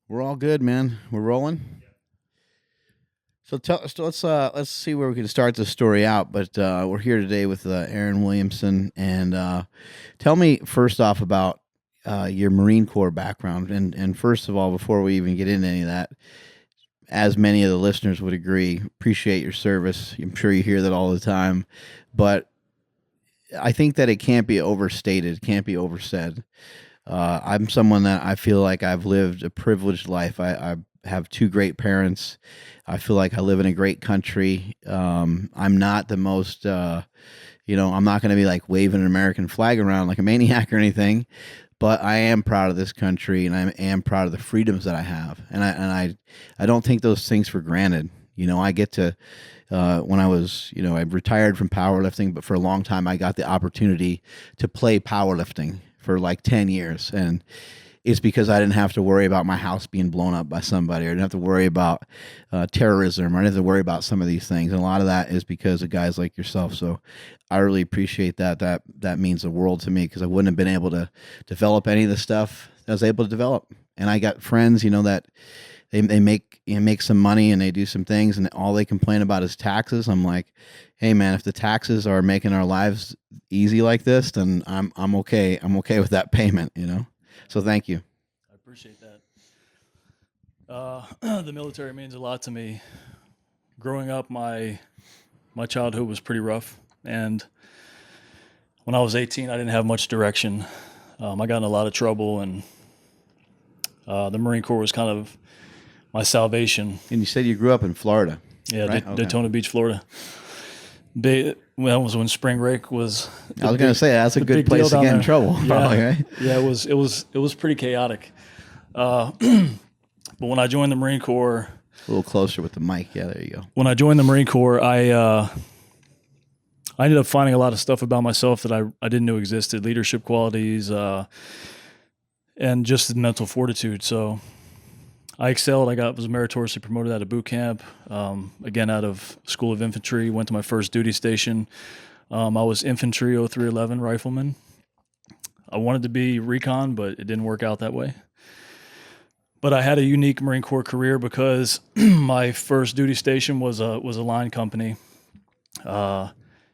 We're all good, man. We're rolling. Let's see where we can start this story out. But we're here today with Aaron Williamson, and tell me first off about your Marine Corps background. And first of all, before we even get into any of that, as many of the listeners would agree, appreciate your service. I'm sure you hear that all the time, but I think that it can't be overstated, can't be oversaid. I'm someone that I feel like I've lived a privileged life. I have two great parents. I feel like I live in a great country. I'm not the most, I'm not going to be like waving an American flag around like a maniac or anything, but I am proud of this country, and I am proud of the freedoms that I have. And I don't take those things for granted. I get to, when I was, I retired from powerlifting, but for a long time I got the opportunity to play powerlifting for like 10 years. And it's because I didn't have to worry about my house being blown up by somebody, or I didn't have to worry about terrorism, or I didn't have to worry about some of these things. And a lot of that is because of guys like yourself. So I really appreciate that. That means the world to me, because I wouldn't have been able to develop any of the stuff that I was able to develop. And I got friends, that they make some money and they do some things, and all they complain about is taxes. I'm like, hey man, if the taxes are making our lives easy like this, then I'm okay. I'm okay with that payment, So thank you. I appreciate that. The military means a lot to me. Growing up, my childhood was pretty rough, and when I was 18, I didn't have much direction. I got in a lot of trouble, and the Marine Corps was kind of my salvation. And you said you grew up in Florida. Yeah, right? Daytona Beach, Florida. That was when spring break was. I was going to say that's a good place to get in trouble. Yeah, probably, right? Yeah, it was pretty chaotic. But when I joined the Marine Corps, A little closer with the mic. Yeah, there you go. when I joined the Marine Corps, I ended up finding a lot of stuff about myself that I didn't know existed: leadership qualities, and just mental fortitude. So I excelled. Was meritoriously promoted out of boot camp, again out of School of Infantry. Went to my first duty station. I was infantry 0311 rifleman. I wanted to be recon, but it didn't work out that way. But I had a unique Marine Corps career because my first duty station was a line company,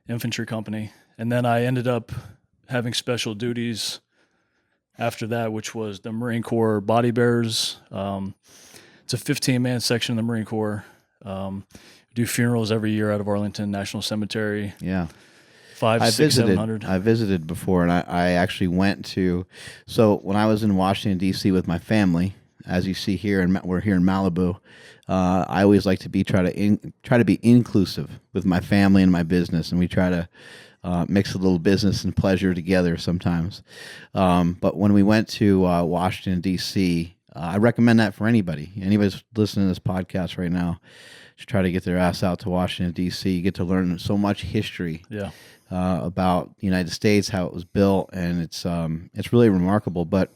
infantry company, and then I ended up having special duties after that, which was the Marine Corps Body Bearers. It's a 15-man section of the Marine Corps. We do funerals every year out of Arlington National Cemetery. Yeah. 700. I visited before, and I actually went to, so when I was in Washington, D.C. with my family, as you see here, and we're here in Malibu, I always like to try to be inclusive with my family and my business, and we try to mix a little business and pleasure together sometimes. But when we went to Washington, D.C., I recommend that for anybody. Anybody's listening to this podcast right now, just try to get their ass out to Washington, D.C. You get to learn so much history about the United States, how it was built, and it's really remarkable. But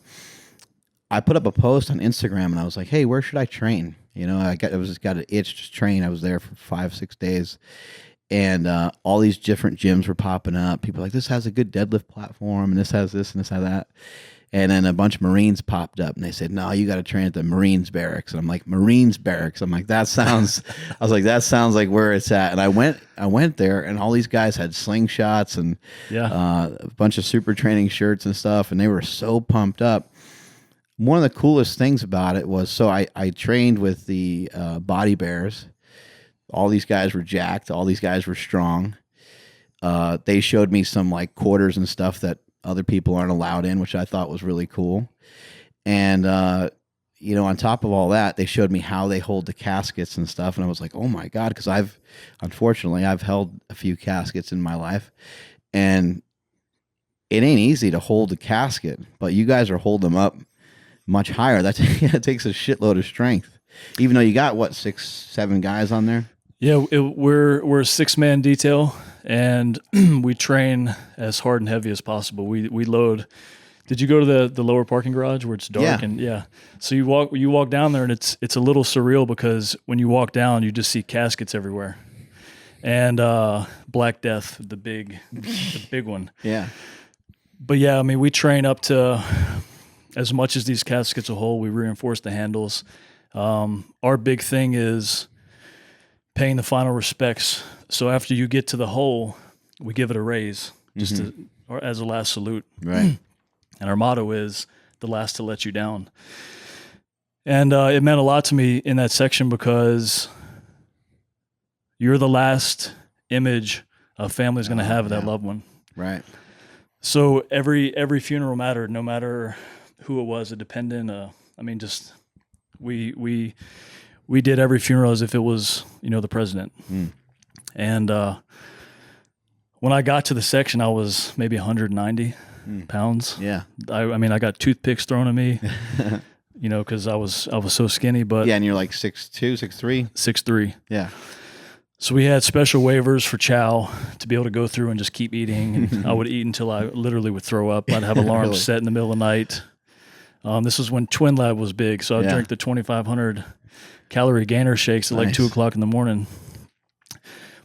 I put up a post on Instagram, and I was like, hey, where should I train? I got an itch to train. I was there for 5-6 days. And all these different gyms were popping up. People were like, this has a good deadlift platform, and this has this, and this has that. And then a bunch of Marines popped up, and they said, no, you got to train at the Marines barracks. And I'm like, Marines barracks? I'm like, that sounds like where it's at. And I went there, and all these guys had slingshots and a bunch of super training shirts and stuff, and they were so pumped up. One of the coolest things about it was, so I trained with the Body Bears. All these guys were jacked. All these guys were strong. They showed me some like quarters and stuff that other people aren't allowed in, which I thought was really cool. And, on top of all that, they showed me how they hold the caskets and stuff. And I was like, oh my God, because I've held a few caskets in my life, and it ain't easy to hold the casket, but you guys are holding them up much higher. That takes a shitload of strength. Even though you got, 6-7 guys on there? Yeah, we're a 6-man detail, and we train as hard and heavy as possible. We load. Did you go to the lower parking garage where it's dark? Yeah. So you walk down there, and it's a little surreal because when you walk down, you just see caskets everywhere, and Black Death, the big one. Yeah. But yeah, I mean, we train up to as much as these caskets will hold, we reinforce the handles. Our big thing is paying the final respects. So after you get to the hole, we give it a raise, just or as a last salute. Right. And our motto is the last to let you down. And it meant a lot to me in that section because you're the last image a family's going to have of that loved one. Right. So every funeral mattered, no matter who it was, a dependent. Just we did every funeral as if it was, the president. And when I got to the section, I was maybe 190 pounds. Yeah. I got toothpicks thrown at me, because I was so skinny. But yeah, and you're like 6'2", 6'3"? 6'3". Yeah. So we had special waivers for chow to be able to go through and just keep eating. And I would eat until I literally would throw up. I'd have alarms Really? set in the middle of the night. This was when Twin Lab was big. So I'd drink the 2,500 calorie gainer shakes at like 2 o'clock in the morning.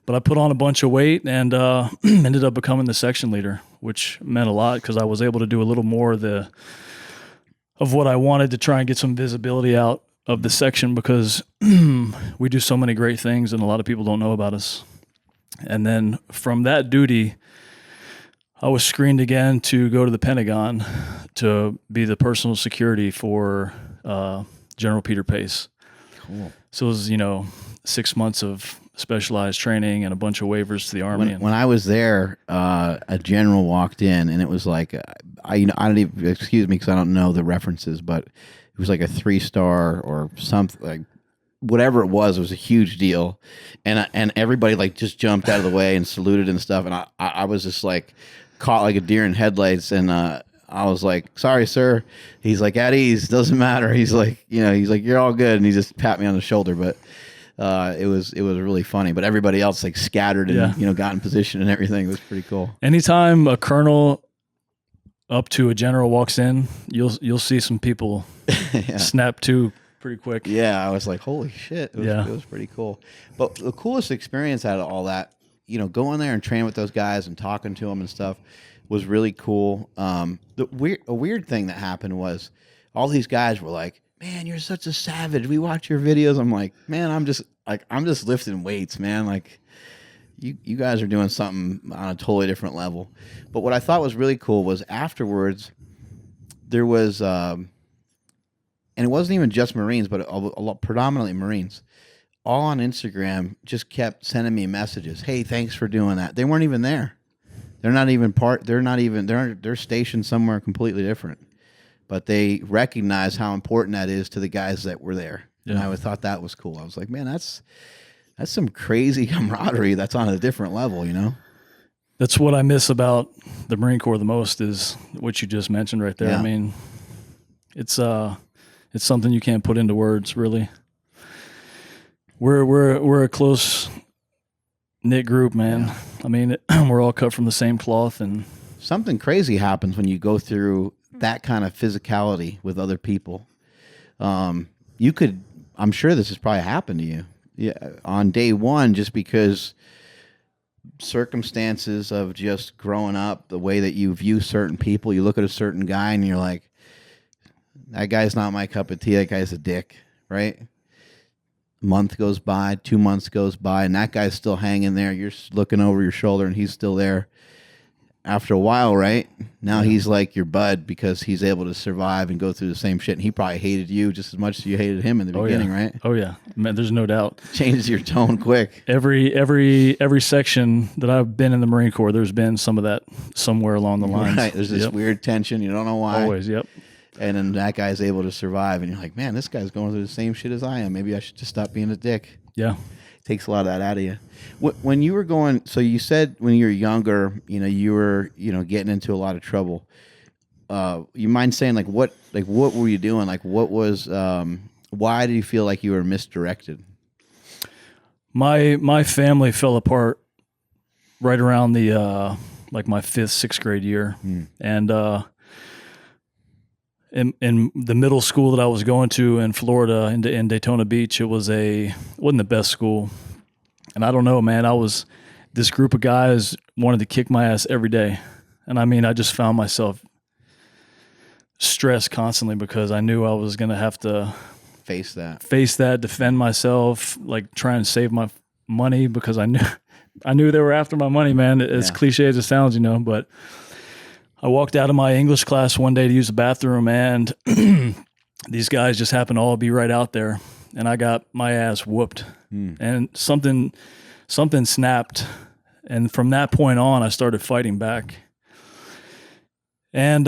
But I put on a bunch of weight and ended up becoming the section leader, which meant a lot because I was able to do a little more of what I wanted to try and get some visibility out of the section because we do so many great things and a lot of people don't know about us. And then from that duty, I was screened again to go to the Pentagon to be the personal security for General Peter Pace. Cool. So it was, 6 months of specialized training and a bunch of waivers to the Army. When I was there, a general walked in and it was like, I don't even, excuse me because I don't know the references, but it was like a 3-star or something, like whatever it was a huge deal. And everybody like just jumped out of the way and saluted and stuff. And I was just like caught like a deer in headlights. And I was like, sorry, sir. He's like, at ease, doesn't matter. He's like, you're all good. And he just pat me on the shoulder. But it was really funny. But everybody else like scattered and, got in position and everything. It was pretty cool. Anytime a colonel up to a general walks in, you'll see some people snap to pretty quick. Yeah, I was like, holy shit. It was pretty cool. But the coolest experience out of all that, going there and training with those guys and talking to them and stuff was really cool. A weird thing that happened was all these guys were like, man, you're such a savage. We watch your videos. I'm like, man, I'm just lifting weights, man. Like you guys are doing something on a totally different level. But what I thought was really cool was afterwards there was, and it wasn't even just Marines, but a lot, predominantly Marines, all on Instagram just kept sending me messages. Hey, thanks for doing that. They weren't even there. They're stationed somewhere completely different. But they recognize how important that is to the guys that were there. Yeah. And I thought that was cool. I was like, man, that's some crazy camaraderie that's on a different level, That's what I miss about the Marine Corps the most is what you just mentioned right there. Yeah. I mean, it's something you can't put into words, really. We're a close knit group, man. Yeah. I mean, we're all cut from the same cloth, and something crazy happens when you go through that kind of physicality with other people. I'm sure this has probably happened to you. Yeah, on day one, just because circumstances of just growing up, the way that you view certain people, you look at a certain guy and you're like, that guy's not my cup of tea. That guy's a dick, right? A month goes by, 2 months goes by, and that guy's still hanging there. You're looking over your shoulder and he's still there. After a while, right? Now he's like your bud because he's able to survive and go through the same shit. And he probably hated you just as much as you hated him in the beginning, right? Oh yeah, man. There's no doubt. Changes your tone quick. Every section that I've been in the Marine Corps, there's been some of that somewhere along the lines. Right. There's this weird tension. You don't know why. Always. Yep. And then that guy's able to survive, and you're like, man, this guy's going through the same shit as I am. Maybe I should just stop being a dick. Yeah. Takes a lot of that out of you. When you were going, so you said when you were younger, you were, getting into a lot of trouble. You mind saying what were you doing? Like what was, why do you feel like you were misdirected? My family fell apart right around the, like my 5th, 6th grade year. And, in the middle school that I was going to in Florida, in Daytona Beach, it wasn't the best school. And I don't know, man, this group of guys wanted to kick my ass every day. And I mean, I just found myself stress constantly because I knew I was going to have to face that, defend myself, like try and save my money because I knew they were after my money, man. As cliche as it sounds, but I walked out of my English class one day to use the bathroom, and these guys just happened to all be right out there, and I got my ass whooped, and something snapped, and from that point on, I started fighting back. And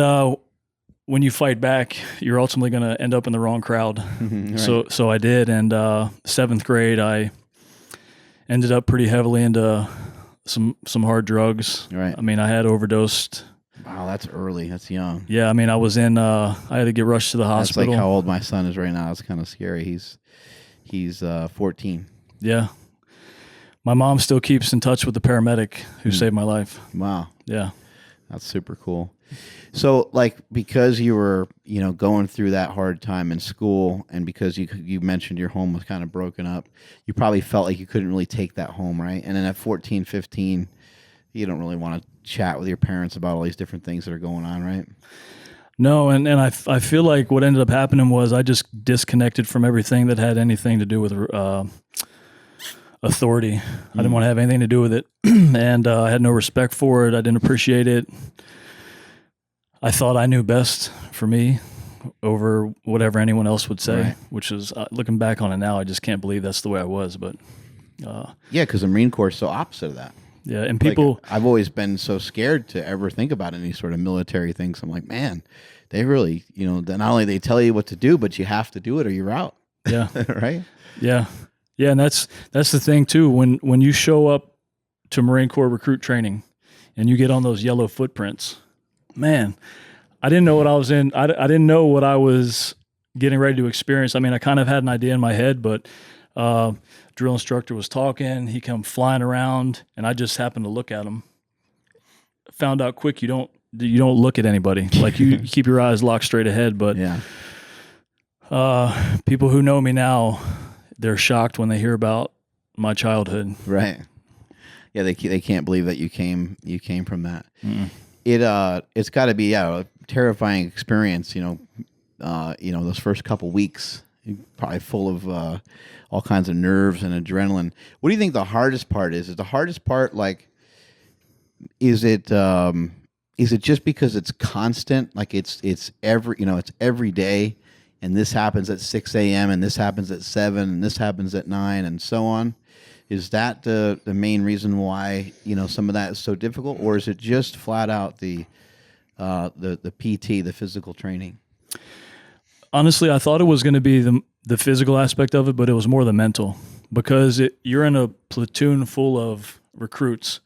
when you fight back, you're ultimately going to end up in the wrong crowd. Right. So I did, and 7th grade, I ended up pretty heavily into some hard drugs. Right. I mean, I had overdosed. Wow, that's early. That's young. Yeah, I mean, I was in. I had to get rushed to the hospital. That's like how old my son is right now. It's kind of scary. He's 14. Yeah. My mom still keeps in touch with the paramedic who saved my life. Wow. Yeah. That's super cool. So, like, because you were, going through that hard time in school, and because you mentioned your home was kind of broken up, you probably felt like you couldn't really take that home, right? And then at 14, 15, you don't really want to chat with your parents about all these different things that are going on, right? No, and I feel like what ended up happening was I just disconnected from everything that had anything to do with authority. I didn't want to have anything to do with it, and I had no respect for it. I didn't appreciate it. I thought I knew best for me over whatever anyone else would say, right. Which is, looking back on it now, I just can't believe that's the way I was. But because the Marine Corps is so opposite of that. Yeah, and people... I've always been so scared to ever think about any sort of military things. I'm like, man, they really, not only they tell you what to do, but you have to do it or you're out. Yeah. Right? Yeah. Yeah, and that's the thing, too. When you show up to Marine Corps recruit training and you get on those yellow footprints, man, I didn't know what I was in. I didn't know what I was getting ready to experience. I mean, I kind of had an idea in my head, but... drill instructor was talking, he came flying around, and I just happened to look at him. Found out quick you don't look at anybody. Like you keep your eyes locked straight ahead, but people who know me now, they're shocked when they hear about my childhood. Right. Yeah, they can't believe that you came from that. Mm-mm. It's got to be a terrifying experience, those first couple weeks. Probably full of all kinds of nerves and adrenaline. What do you think the hardest part is? Is the hardest part is it just because it's constant? Like it's every day, and this happens at 6 a.m. and this happens at 7 and this happens at 9 and so on. Is that the main reason why some of that is so difficult, or is it just flat out the PT, the physical training? Honestly, I thought it was going to be the physical aspect of it, but it was more the mental, because you're in a platoon full of recruits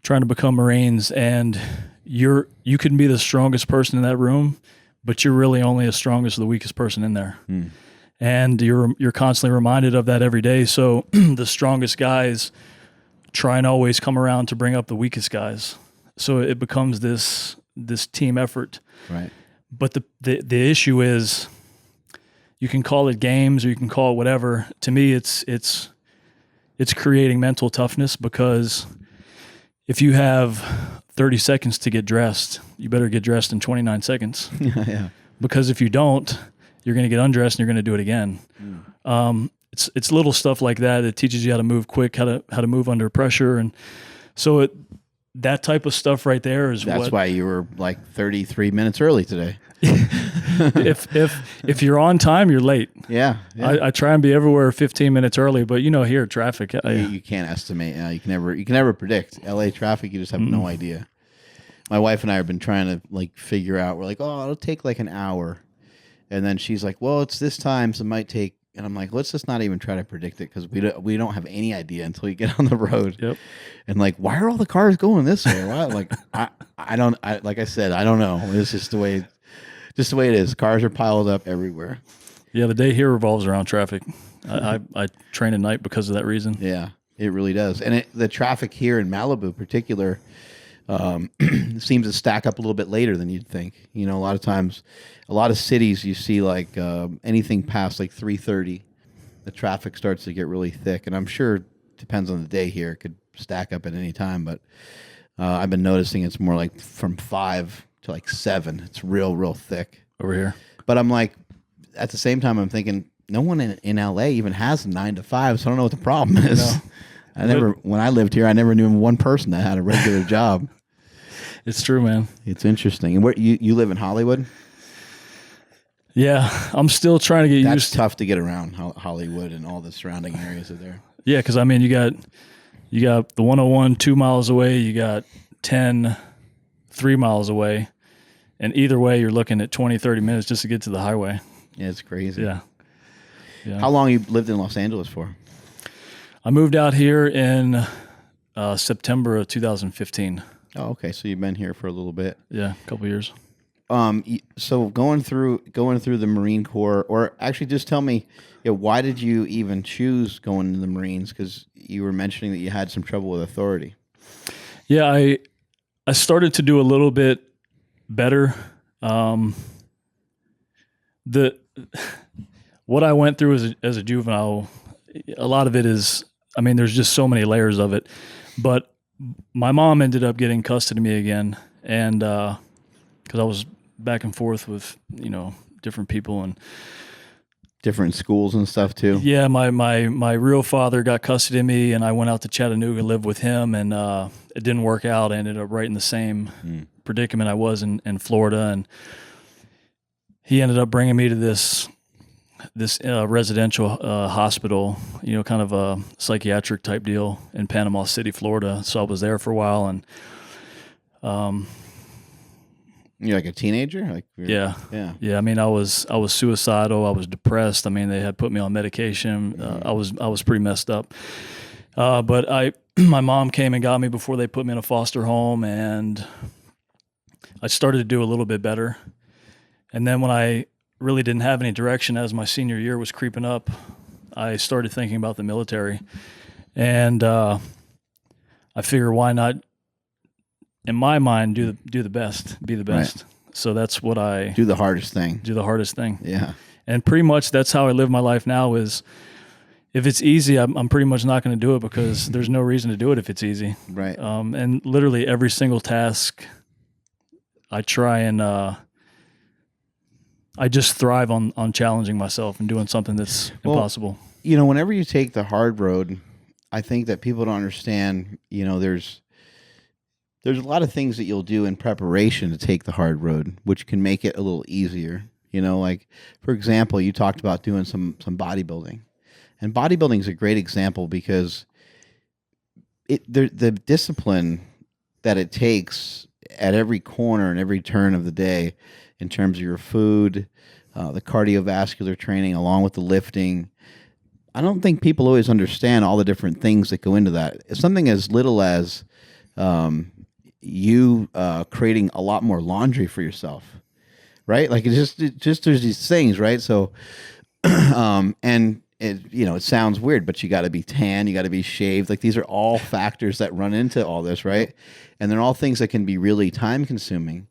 trying to become Marines, and you can be the strongest person in that room, but you're really only as strong as the weakest person in there. And you're constantly reminded of that every day. So the strongest guys try and always come around to bring up the weakest guys. So it becomes this team effort. Right. But the issue is, you can call it games or you can call it whatever. To me, it's creating mental toughness, because if you have 30 seconds to get dressed, you better get dressed in 29 seconds. Yeah. Because if you don't, you're going to get undressed and you're going to do it again. It's little stuff like that. It teaches you how to move quick, how to move under pressure, and so that type of stuff right there is that's why you were like 33 minutes early today. If you're on time, you're late. Yeah. I try and be everywhere 15 minutes early, but here traffic. You can't estimate. You can never predict. LA traffic, you just have no idea. My wife and I have been trying to figure out. We're like, it'll take like an hour, and then she's like, well, it's this time, so it might take. And I'm like, let's just not even try to predict it, because we don't have any idea until you get on the road. Yep. And why are all the cars going this way? Why? Like like I said, I don't know. It's just the way it is. Cars are piled up everywhere. Yeah, the day here revolves around traffic. I train at night because of that reason. Yeah, it really does. And the traffic here in Malibu, in particular, seems to stack up a little bit later than you'd think. A lot of times, a lot of cities you see anything past 3:30, the traffic starts to get really thick. And I'm sure it depends on the day here. It could stack up at any time, but I've been noticing it's more like from 5 to like 7. It's real thick over here. But I'm like, at the same time, I'm thinking no one in LA even has a 9 to 5, so I don't know what the problem is. No. When I lived here, I never knew one person that had a regular job. It's true, man. It's interesting. And where you live in Hollywood? Yeah, I'm still trying to get That's used. That's tough to get around Hollywood and all the surrounding areas of there. Yeah, because I mean, you got the 101 2 miles away. You got 10 3 miles away, and either way, you're looking at 20, 30 minutes just to get to the highway. Yeah, it's crazy. Yeah. How long you lived in Los Angeles for? I moved out here in September of 2015. Oh, okay. So you've been here for a little bit. Yeah, a couple years. So going through the Marine Corps, or actually just tell me, why did you even choose going into the Marines? Because you were mentioning that you had some trouble with authority. Yeah, I started to do a little bit better. What I went through as a juvenile, a lot of it is, I mean, there's just so many layers of it. But my mom ended up getting custody of me again, and because I was back and forth with different people and different schools and stuff too. Yeah, my real father got custody of me, and I went out to Chattanooga and lived with him, and it didn't work out. I ended up right in the same predicament I was in Florida, and he ended up bringing me to this residential hospital, kind of a psychiatric type deal in Panama City, Florida. So I was there for a while, and you're like a teenager? Yeah. I mean, I was suicidal. I was depressed. I mean, they had put me on medication. I was pretty messed up. But my mom came and got me before they put me in a foster home, and I started to do a little bit better. And then when I really didn't have any direction as my senior year was creeping up, I started thinking about the military. And I figure, why not, in my mind, do the best, be the best. Right. So that's what I do. The hardest thing. Yeah. And pretty much that's how I live my life now. Is if it's easy, I'm pretty much not going to do it, because there's no reason to do it if it's easy. Right. And literally every single task, I try and I just thrive on challenging myself and doing something that's impossible. Whenever you take the hard road, I think that people don't understand, there's a lot of things that you'll do in preparation to take the hard road, which can make it a little easier. Like, for example, you talked about doing some bodybuilding. And bodybuilding is a great example because the discipline that it takes at every corner and every turn of the day, in terms of your food, the cardiovascular training, along with the lifting. I don't think people always understand all the different things that go into that. It's something as little as you creating a lot more laundry for yourself, right? Like it's just there's these things, right? So, and it sounds weird, but you got to be tan, you got to be shaved. Like these are all factors that run into all this, right? And they're all things that can be really time consuming.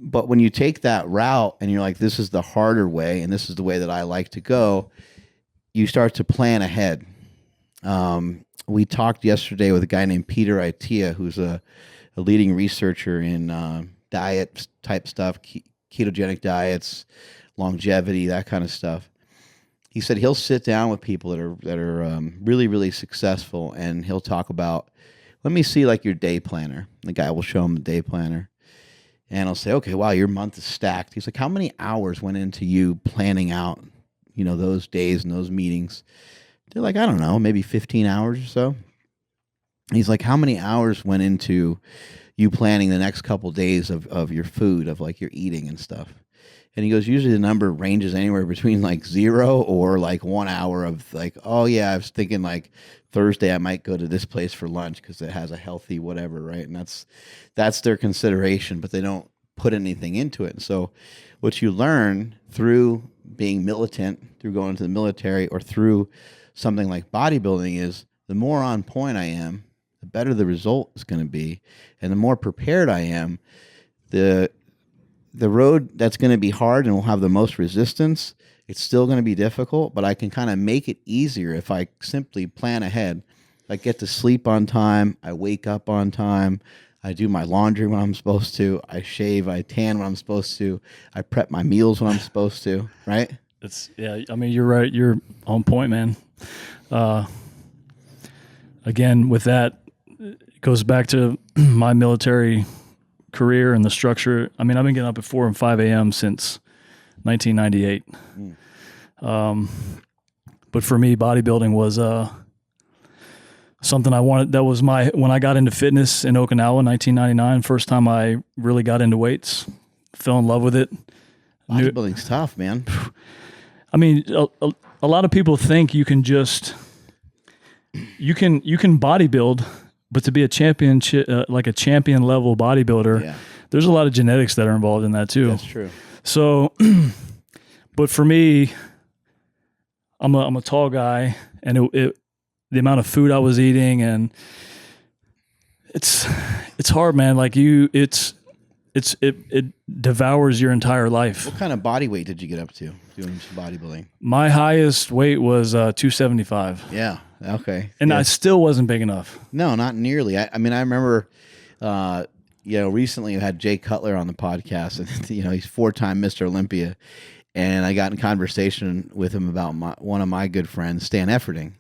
But when you take that route and you're like, this is the harder way and this is the way that I like to go, you start to plan ahead. We talked yesterday with a guy named Peter Itea, who's a leading researcher in diet type stuff, ketogenic diets, longevity, that kind of stuff. He said he'll sit down with people that are really, really successful, and he'll talk about, let me see like your day planner. The guy will show him the day planner. And I'll say, okay, wow, your month is stacked. He's like, how many hours went into you planning out, those days and those meetings? They're like, I don't know, maybe 15 hours or so. And he's like, how many hours went into you planning the next couple days of your food, of like your eating and stuff? And he goes, usually the number ranges anywhere between like 0 or like 1 hour of like, oh yeah, I was thinking like Thursday I might go to this place for lunch because it has a healthy whatever, right? And that's their consideration, but they don't put anything into it. And so what you learn through being militant, through going to the military, or through something like bodybuilding is the more on point I am, the better the result is going to be. And the more prepared I am, the road that's going to be hard and will have the most resistance, it's still going to be difficult, but I can kind of make it easier if I simply plan ahead. I get to sleep on time. I wake up on time. I do my laundry when I'm supposed to. I shave, I tan when I'm supposed to. I prep my meals when I'm supposed to, right? I mean, you're right. You're on point, man. Again, with that, it goes back to my military career and the structure. I mean, I've been getting up at 4 and 5 a.m. since 1998. But for me, bodybuilding was something I wanted. That was when I got into fitness in Okinawa in 1999, first time I really got into weights, fell in love with it. Bodybuilding's tough, man. I mean, a lot of people think you can bodybuild, but to be a champion, like a champion level bodybuilder, there's a lot of genetics that are involved in that too. That's true. So, but for me, I'm a tall guy, and the amount of food I was eating, and it's hard, man. Like it devours your entire life. What kind of body weight did you get up to doing bodybuilding? My highest weight was 275. Yeah. Okay. And I still wasn't big enough. No, not nearly. I mean, I remember, recently I had Jay Cutler on the podcast, and he's 4-time Mr. Olympia, and I got in conversation with him about one of my good friends, Stan Efferding.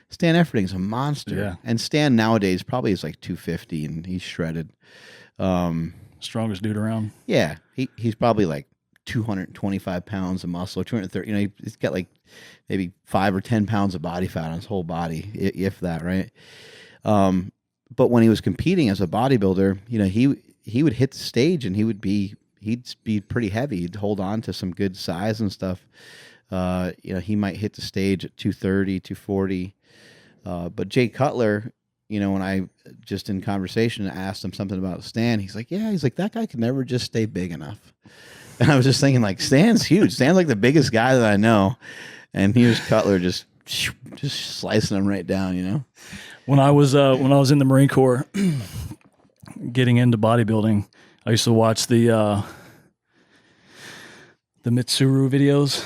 Stan Efferding's a monster, Yeah. and Stan nowadays probably is like 250, and he's shredded. Strongest dude around. Yeah, he's probably like 225 pounds of muscle, 230. He's got like maybe 5 or 10 pounds of body fat on his whole body, if that, right? But when he was competing as a bodybuilder, he would hit the stage and he'd be pretty heavy. He'd hold on to some good size and stuff. He might hit the stage at 230, 240. But Jay Cutler, when I just in conversation asked him something about Stan, he's like, that guy can never just stay big enough. And I was just thinking, like, Stan's huge. Stan's like the biggest guy that I know. And here's Cutler just slicing him right down, When I was in the Marine Corps, getting into bodybuilding, I used to watch the Mitsuru videos,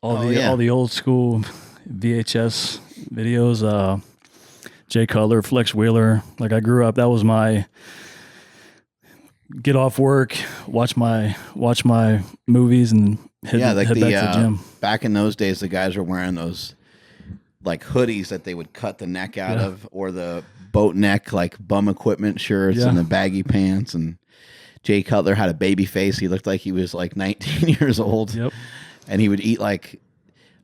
all the old school VHS videos. Jay Cutler, Flex Wheeler. Like, I grew up. That was my get off work, watch my movies, and head back to the gym. Back in those days, the guys were wearing those like hoodies that they would cut the neck out of, or the boat neck like bum equipment shirts and the baggy pants. And Jay Cutler had a baby face. He looked like he was like 19 years old. Yep. And he would eat like,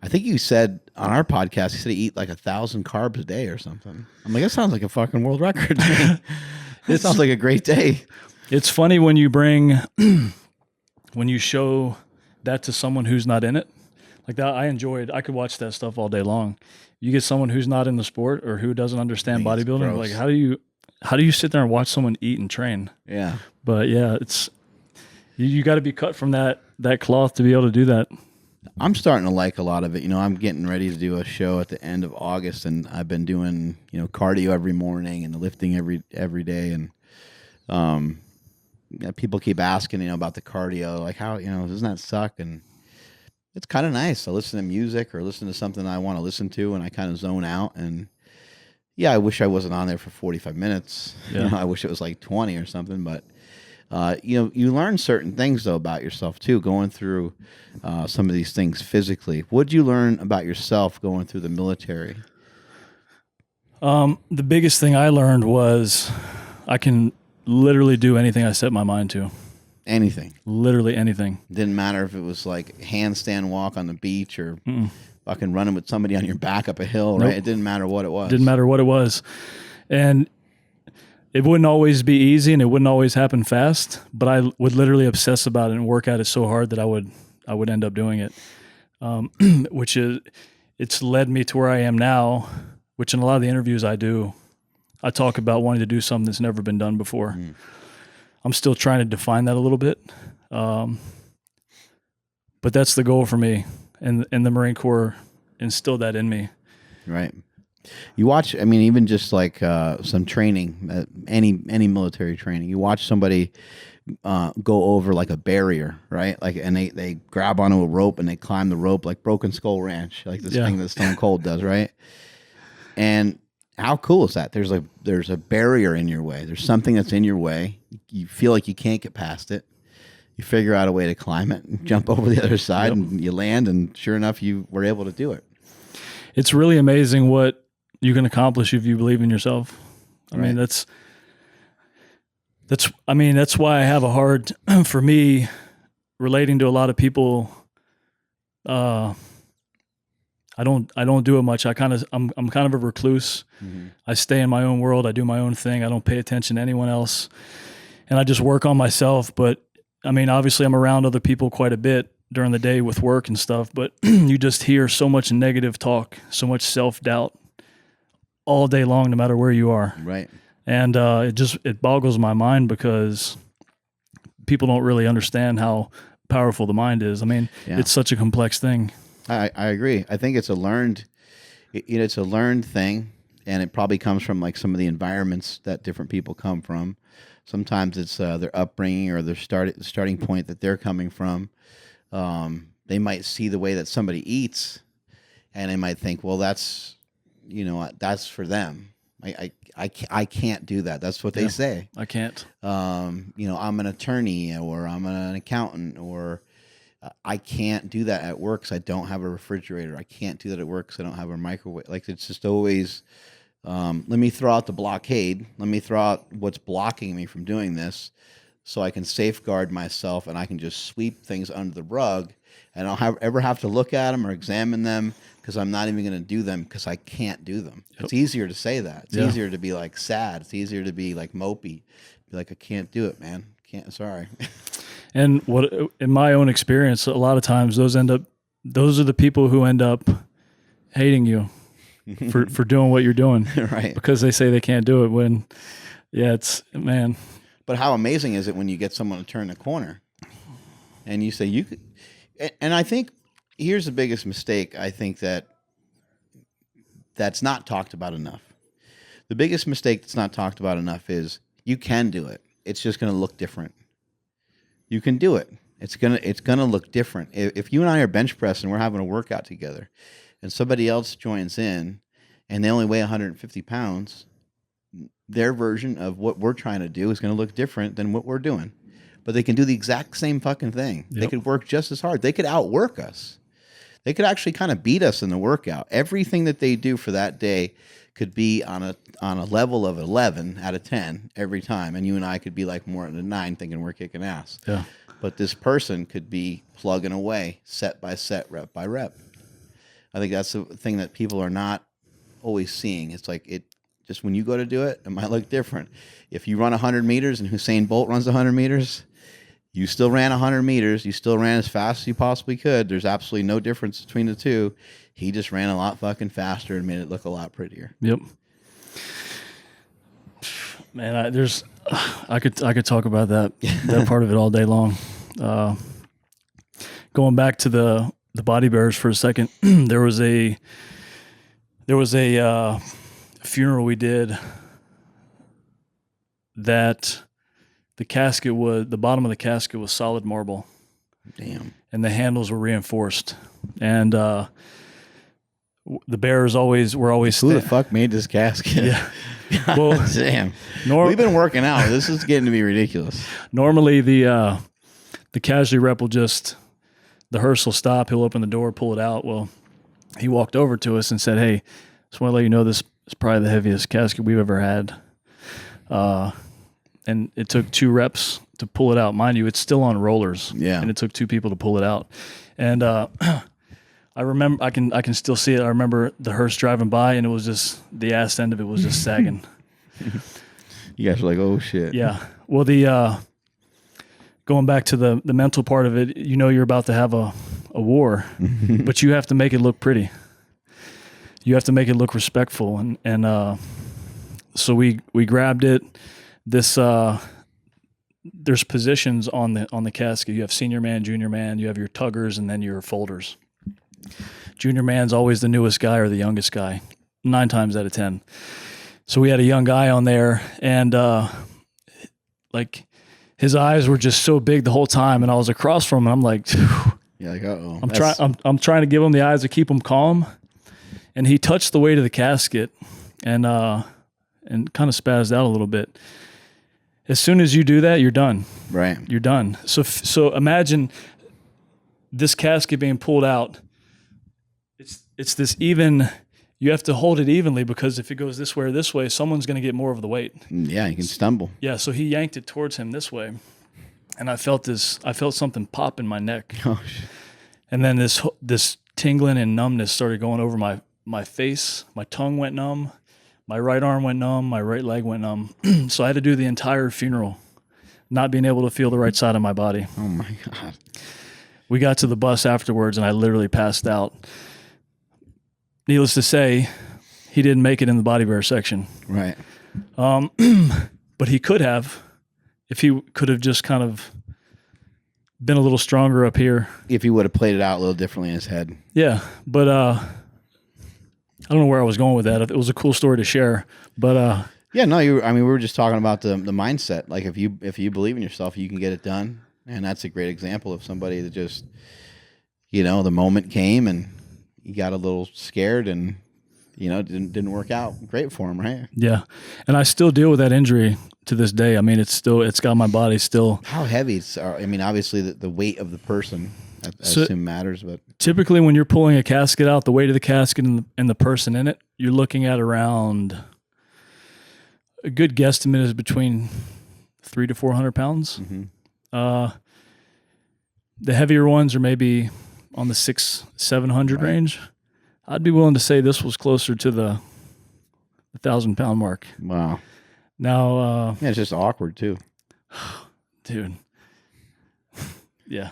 I think you said on our podcast, he said he eat like 1,000 carbs a day or something. I'm like, that sounds like a fucking world record to me. It sounds like a great day. It's funny when you show that to someone who's not in it. Like that, I could watch that stuff all day long. You get someone who's not in the sport or who doesn't understand bodybuilding, like how do you sit there and watch someone eat and train? Yeah. But yeah, it's you got to be cut from that cloth to be able to do that. I'm starting to like a lot of it. I'm getting ready to do a show at the end of August, and I've been doing cardio every morning and lifting every day, and people keep asking about the cardio, like how doesn't that suck? And it's kind of nice. I listen to music or listen to something I want to listen to, and I kind of zone out. And yeah, I wish I wasn't on there for 45 minutes. Yeah. I wish it was like 20 or something. But you learn certain things though about yourself too, going through some of these things physically. What did you learn about yourself going through the military? The biggest thing I learned was I can literally do anything I set my mind to. Anything. Literally anything. Didn't matter if it was like handstand walk on the beach or fucking running with somebody on your back up a hill, right? Nope. It didn't matter what it was. Didn't matter what it was. And it wouldn't always be easy and it wouldn't always happen fast, but I would literally obsess about it and work at it so hard that I would end up doing it. It's led me to where I am now, which in a lot of the interviews I do, I talk about wanting to do something that's never been done before. I'm still trying to define that a little bit. But that's the goal for me. And the Marine Corps instilled that in me. Right. You watch, even just like some training, any military training, you watch somebody go over like a barrier, right? Like, and they grab onto a rope and they climb the rope like Broken Skull Ranch, like this thing that Stone Cold does, right? And how cool is that? There's a barrier in your way. There's something that's in your way. You feel like you can't get past it. You figure out a way to climb it and jump over the other side, and you land, and sure enough, you were able to do it. It's really amazing what you can accomplish if you believe in yourself. I mean, that's why I have a hard, for me, relating to a lot of people. I don't do it much. I'm kind of a recluse. Mm-hmm. I stay in my own world. I do my own thing. I don't pay attention to anyone else, and I just work on myself. But I mean, obviously I'm around other people quite a bit during the day with work and stuff, but you just hear so much negative talk, so much self-doubt all day long, no matter where you are. Right. And it boggles my mind because people don't really understand how powerful the mind is. I mean, It's such a complex thing. I agree. I think it's a learned thing, and it probably comes from like some of the environments that different people come from. Sometimes it's their upbringing or their starting point that they're coming from. They might see the way that somebody eats, and they might think, well, that's for them. I can't do that. That's what they say. I can't. I'm an attorney, or I'm an accountant, or I can't do that at work because I don't have a refrigerator. I can't do that at work because I don't have a microwave. Like, it's just always, let me throw out the blockade. Let me throw out what's blocking me from doing this, so I can safeguard myself, and I can just sweep things under the rug, and I don't ever have to look at them or examine them, because I'm not even going to do them because I can't do them. Yep. It's easier to say that. It's easier to be like sad. It's easier to be like mopey. Be like, I can't do it, man. Can't. Sorry. And what, in my own experience, a lot of times those are the people who end up hating you for doing what you're doing, right? Because they say they can't do it. When, it's, man. But how amazing is it when you get someone to turn the corner, and you say you could? And I think here's the biggest mistake. I think that's not talked about enough. The biggest mistake that's not talked about enough is you can do it. It's just going to look different. You can do it. It's gonna look different. If you and I are bench pressing, we're having a workout together, and somebody else joins in, and they only weigh 150 pounds, their version of what we're trying to do is going to look different than what we're doing. But they can do the exact same fucking thing. Yep. They could work just as hard. They could outwork us. They could actually kind of beat us in the workout. Everything that they do for that day could be on a level of 11 out of 10 every time, and you and I could be like more than a 9, thinking we're kicking ass. Yeah. But this person could be plugging away, set by set, rep by rep. I think that's the thing that people are not always seeing. It's like, it just, when you go to do it, it might look different. If you run 100 meters and Usain Bolt runs 100 meters, you still ran 100 meters. You still ran as fast as you possibly could. There's absolutely no difference between the two. He just ran a lot fucking faster and made it look a lot prettier. Yep. Man, I could talk about that part of it all day long. Going back to the bodybuilders for a second, there was a funeral we did that the bottom of the casket was solid marble. Damn. And the handles were reinforced. And the bearers were always who the fuck made this casket? Yeah. Well, damn. We've been working out. This is getting to be ridiculous. Normally the casualty rep will the hearse will stop, he'll open the door, pull it out. Well, he walked over to us and said, "Hey, just want to let you know this is probably the heaviest casket we've ever had." And it took 2 reps to pull it out. Mind you, it's still on rollers. Yeah. And it took 2 people to pull it out. And I remember, I can still see it. I remember the hearse driving by, and it was just, the ass end of it was just sagging. You guys were like, oh shit. Yeah. Well, going back to the mental part of it, you're about to have a war, but you have to make it look pretty. You have to make it look respectful. And so we grabbed it. There's positions on the casket. You have senior man, junior man, you have your tuggers, and then your folders. Junior man's always the newest guy or the youngest guy, 9 times out of 10. So we had a young guy on there, and like his eyes were just so big the whole time, and I was across from him, and I'm like, yeah, like, uh-oh. I'm trying to give him the eyes to keep him calm, and he touched the weight of the casket, and kind of spazzed out a little bit. As soon as you do that, you're done. Right. You're done. So imagine this casket being pulled out. It's this even. You have to hold it evenly, because if it goes this way or this way, someone's going to get more of the weight. Yeah, you can stumble. Yeah. So he yanked it towards him this way, and I felt something pop in my neck. Oh, shit. And then this tingling and numbness started going over my face. My tongue went numb. My right arm went numb. My right leg went numb. So I had to do the entire funeral, not being able to feel the right side of my body. Oh, my God. We got to the bus afterwards, and I literally passed out. Needless to say, he didn't make it in the body bear section. Right. But he could have, if he could have just kind of been a little stronger up here. If he would have played it out a little differently in his head. Yeah, but I don't know where I was going with that. It was a cool story to share, but yeah, no, we were just talking about the mindset. Like if you believe in yourself, you can get it done, and that's a great example of somebody that just, the moment came and he got a little scared, and didn't work out great for him, right? Yeah, and I still deal with that injury to this day. I mean, it's got my body still. How heavy? Obviously the weight of the person, I assume matters, but typically when you're pulling a casket out, the weight of the casket and the person in it, you're looking at around, a good guesstimate is between 300 to 400 pounds. Mm-hmm. The heavier ones are maybe on the 600-700 range. I'd be willing to say this was closer to the 1,000-pound mark. Wow. Now, it's just awkward too, dude. Yeah.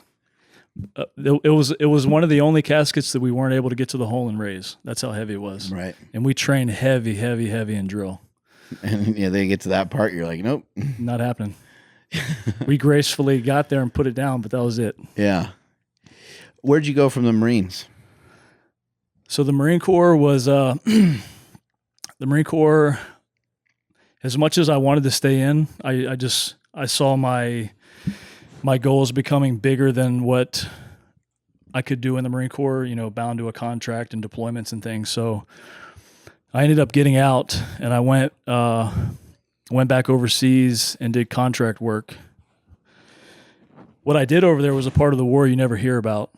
It was one of the only caskets that we weren't able to get to the hole and raise. That's how heavy it was. Right. And we trained heavy in drill. And they get to that part, you're like, nope, not happening. We gracefully got there and put it down, but that was it. Yeah. Where'd you go from the Marines? So the Marine Corps was the Marine Corps. As much as I wanted to stay in, I saw my goals becoming bigger than what I could do in the Marine Corps, bound to a contract and deployments and things. So I ended up getting out, and I went back overseas and did contract work. What I did over there was a part of the war you never hear about,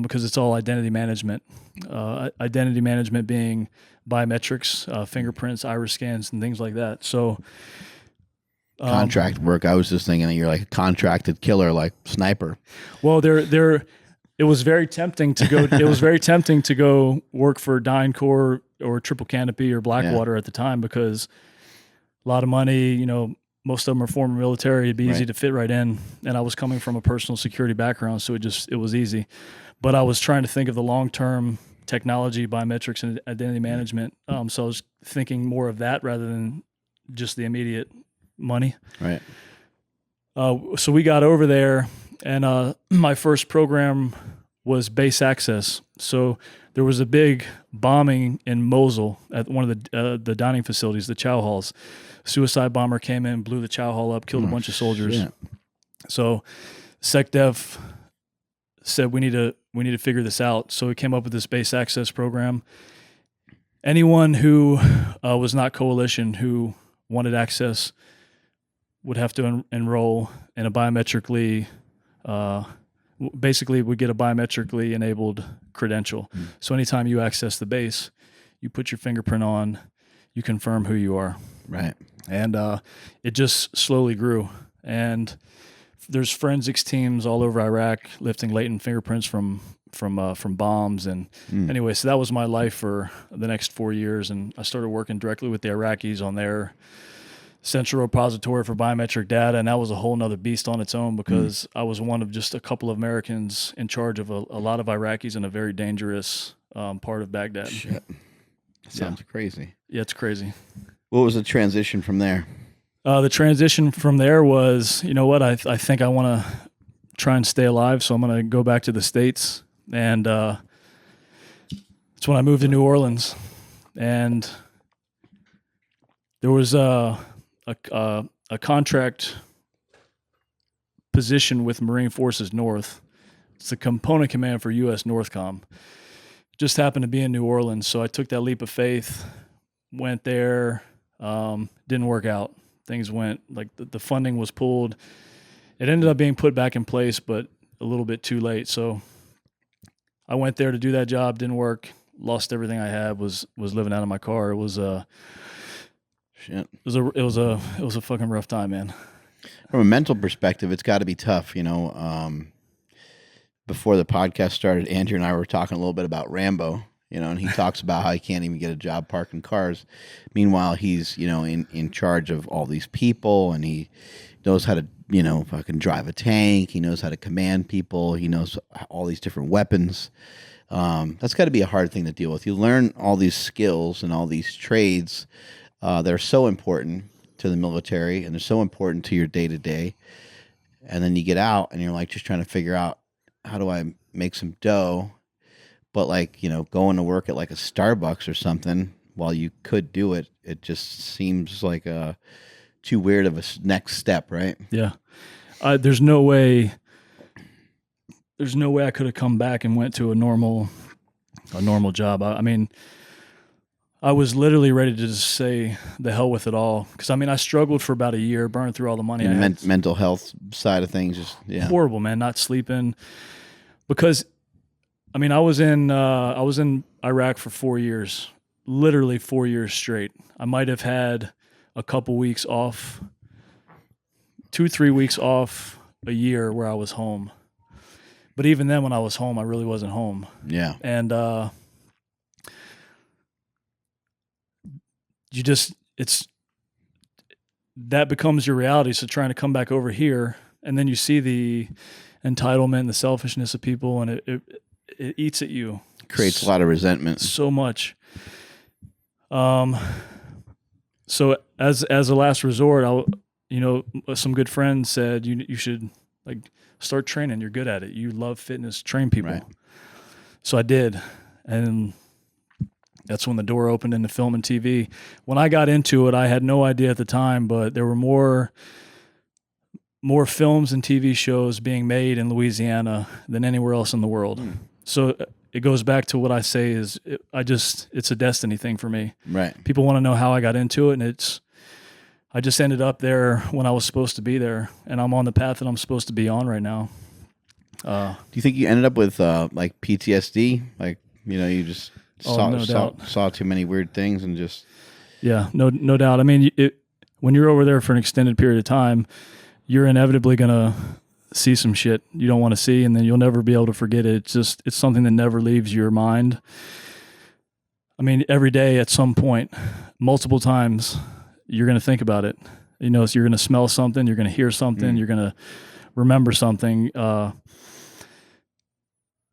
because it's all identity management. Identity management being biometrics, fingerprints, iris scans, and things like that. So contract work. I was just thinking that you're like a contracted killer, like sniper. Well, it was very tempting to go. It was very tempting to go work for DynCorp or Triple Canopy or Blackwater at the time, because a lot of money. Most of them are former military. It'd be easy to fit right in. And I was coming from a personal security background, so it was easy. But I was trying to think of the long-term technology, biometrics, and identity management. So I was thinking more of that rather than just the immediate money. Right. So we got over there, and my first program was base access. So there was a big bombing in Mosul at one of the dining facilities, the chow halls. Suicide bomber came in, blew the chow hall up, killed a bunch of soldiers. Shit. So SecDef said we need to figure this out. So we came up with this base access program. Anyone who was not coalition who wanted access would have to enroll in a biometrically, basically would get a biometrically enabled credential. So anytime you access the base, you put your fingerprint on, you confirm who you are. Right. And it just slowly grew. And there's forensics teams all over Iraq lifting latent fingerprints from bombs. And anyway, so that was my life for the next 4 years. And I started working directly with the Iraqis on their central repository for biometric data. And that was a whole nother beast on its own, because I was one of just a couple of Americans in charge of a lot of Iraqis in a very dangerous part of Baghdad. Shit. Sounds crazy. Yeah, it's crazy. What was the transition from there? The transition from there was, I think I want to try and stay alive, so I'm going to go back to the States. And it's when I moved to New Orleans. And there was a contract position with Marine Forces North. It's the component command for U.S. Northcom. Just happened to be in New Orleans, so I took that leap of faith, went there, didn't work out. Things went like the funding was pulled. It ended up being put back in place, but a little bit too late. So I went there to do that job, didn't work, lost everything I had, was living out of my car. It was Shit. It was a fucking rough time, man. From a mental perspective, it's got to be tough, you know. Before the podcast started, Andrew and I were talking a little bit about Rambo, you know, and he talks about how he can't even get a job parking cars. Meanwhile, he's, you know, in charge of all these people, and he knows how to, you know, fucking drive a tank. He knows how to command people. He knows all these different weapons. That's got to be a hard thing to deal with. You learn all these skills and all these trades that are so important to the military, and they're so important to your day-to-day. And then you get out, and you're like just trying to figure out, how do I make some dough? But like, you know, going to work at like a Starbucks or something, while you could do it, it just seems like too weird of a next step, right? Yeah. There's no way I could have come back and went to a normal job. I mean, I was literally ready to just say the hell with it all. Because, I mean, I struggled for about a year, burned through all the money I had. Mental health side of things, just, yeah. Horrible, man, not sleeping. Because, I mean, I was in Iraq for 4 years, literally 4 years straight. I might have had a couple weeks off, 2-3 weeks off a year where I was home. But even then, when I was home, I really wasn't home. Yeah. And that becomes your reality. So trying to come back over here, and then you see the entitlement and the selfishness of people, and it eats at you. Creates a lot of resentment. So much. So as a last resort, some good friends said you should like start training. You're good at it. You love fitness. Train people. Right. So I did, and that's when the door opened into film and TV. When I got into it, I had no idea at the time, but there were more films and TV shows being made in Louisiana than anywhere else in the world. So it goes back to what I say is it's a destiny thing for me. Right. People want to know how I got into it, and I just ended up there when I was supposed to be there, and I'm on the path that I'm supposed to be on right now. Do you think you ended up with like PTSD? Like, you know, you just saw too many weird things and just... Yeah, no doubt. I mean, when you're over there for an extended period of time, you're inevitably going to see some shit you don't want to see, and then you'll never be able to forget it. It's something that never leaves your mind. I mean, every day at some point, multiple times, you're going to think about it. You know, so you're going to smell something, you're going to hear something, you're going to remember something.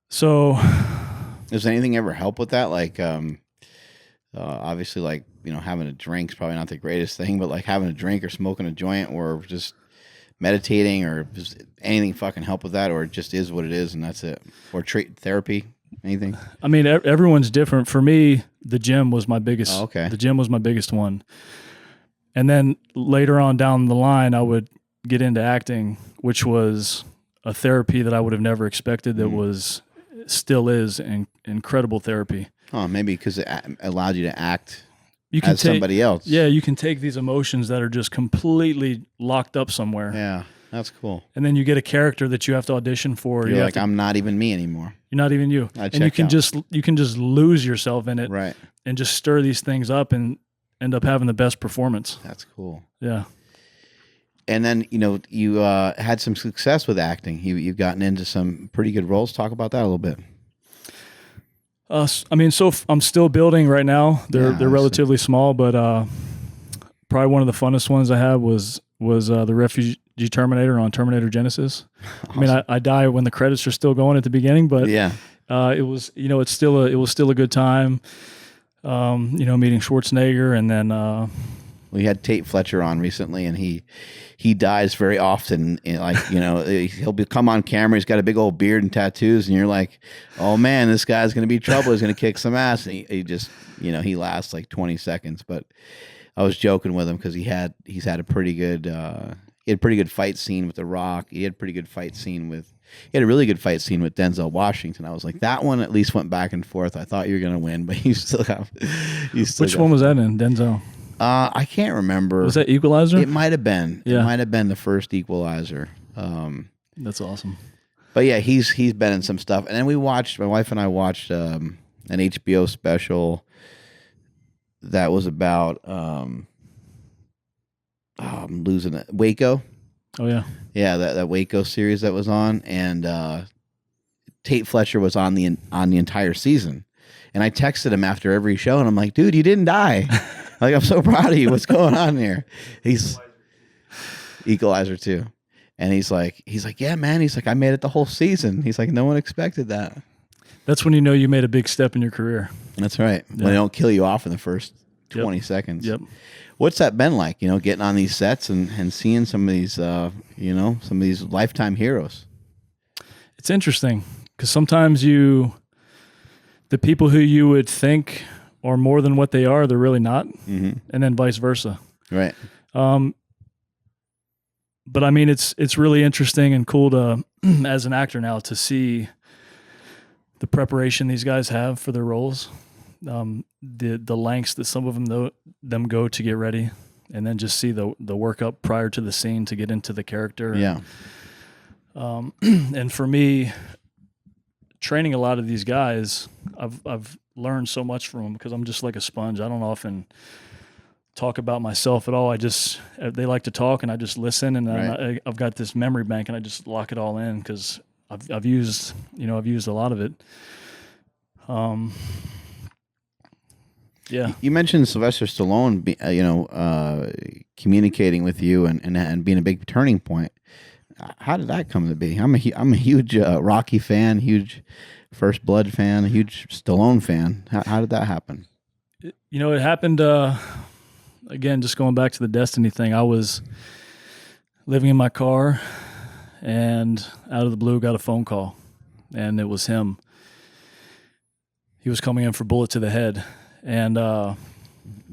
So... Does anything ever help with that? Like, obviously, like, you know, having a drink's probably not the greatest thing, but like having a drink or smoking a joint or just meditating or just anything fucking help with that, or it just is what it is and that's it? Or therapy, anything? I mean, everyone's different. For me, the gym was my biggest. Oh, okay. The gym was my biggest one. And then later on down the line, I would get into acting, which was a therapy that I would have never expected. That still is incredible therapy. Oh, maybe because it allowed you to act as somebody else. Yeah, you can take these emotions that are just completely locked up somewhere. Yeah, that's cool. And then you get a character that you have to audition for. You're like, I'm not even me anymore. You're not even you. And you can just lose yourself in it, right? And just stir these things up and end up having the best performance. That's cool. Yeah. And then, you know, you had some success with acting. You've gotten into some pretty good roles. Talk about that a little bit. I mean, so I'm still building right now. They're relatively small, but probably one of the funnest ones I had was the refugee Terminator on Terminator Genisys. Awesome. I mean, I die when the credits are still going at the beginning, but yeah, it was, you know, it was still a good time. You know, meeting Schwarzenegger, and then we had Tate Fletcher on recently, and he dies very often. Like, you know, he'll come on camera. He's got a big old beard and tattoos, and you're like, oh man, this guy's going to be trouble. He's going to kick some ass. And he just, you know, he lasts like 20 seconds. But I was joking with him because he's had a pretty good, he had a pretty good fight scene with The Rock. He had a pretty good fight scene with. He had a really good fight scene with Denzel Washington. I was like, that one at least went back and forth. I thought you were gonna win, but you still have. Which one was that in, Denzel? I can't remember. Was that Equalizer? It might have been. Yeah. It might have been the first Equalizer. That's awesome. But yeah, he's been in some stuff. And then my wife and I watched an HBO special that was about I'm losing it. Waco. Oh yeah. Yeah, that Waco series that was on, and Tate Fletcher was on the entire season. And I texted him after every show, and I'm like, dude, you didn't die. Like, I'm so proud of you. What's going on here? He's Equalizer too. And he's like, yeah, man. He's like, I made it the whole season. He's like, no one expected that. That's when you know you made a big step in your career. That's right. Yeah. When they don't kill you off in the first 20 seconds. Yep. What's that been like? Getting on these sets and seeing some of these, some of these lifetime heroes. It's interesting because sometimes the people who you would think are more than what they are, they're really not, and then vice versa. Right. But I mean, it's really interesting and cool to, as an actor now, to see the preparation these guys have for their roles, the lengths that some of them go to get ready, and then just see the workup prior to the scene to get into the character. Yeah. And for me, training a lot of these guys, I've learned so much from them because I'm just like a sponge. I don't often talk about myself at all. They like to talk, and I just listen, and right. I've got this memory bank, and I just lock it all in because I've used a lot of it. Yeah. You mentioned Sylvester Stallone, communicating with you and being a big turning point. How did that come to be? I'm a huge Rocky fan, huge First Blood fan, huge Stallone fan. How did that happen? It happened. Again, just going back to the destiny thing. I was living in my car, and out of the blue, got a phone call, and it was him. He was coming in for bullet to the head, and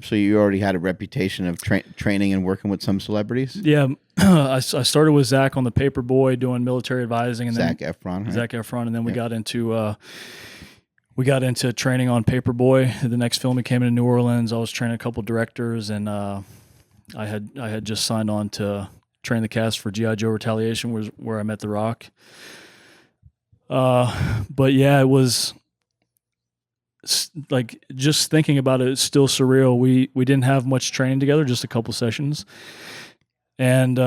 so you already had a reputation of training and working with some celebrities? Yeah. I started with Zac on the Paperboy doing military advising, and Zac Efron. Right? Zac Efron, and then we got into training on Paperboy. The next film, he came into New Orleans. I was training a couple directors, and I had just signed on to train the cast for G.I. Joe Retaliation, where I met The Rock. But yeah, it was like, just thinking about it, it's still surreal. We didn't have much training together, just a couple sessions. And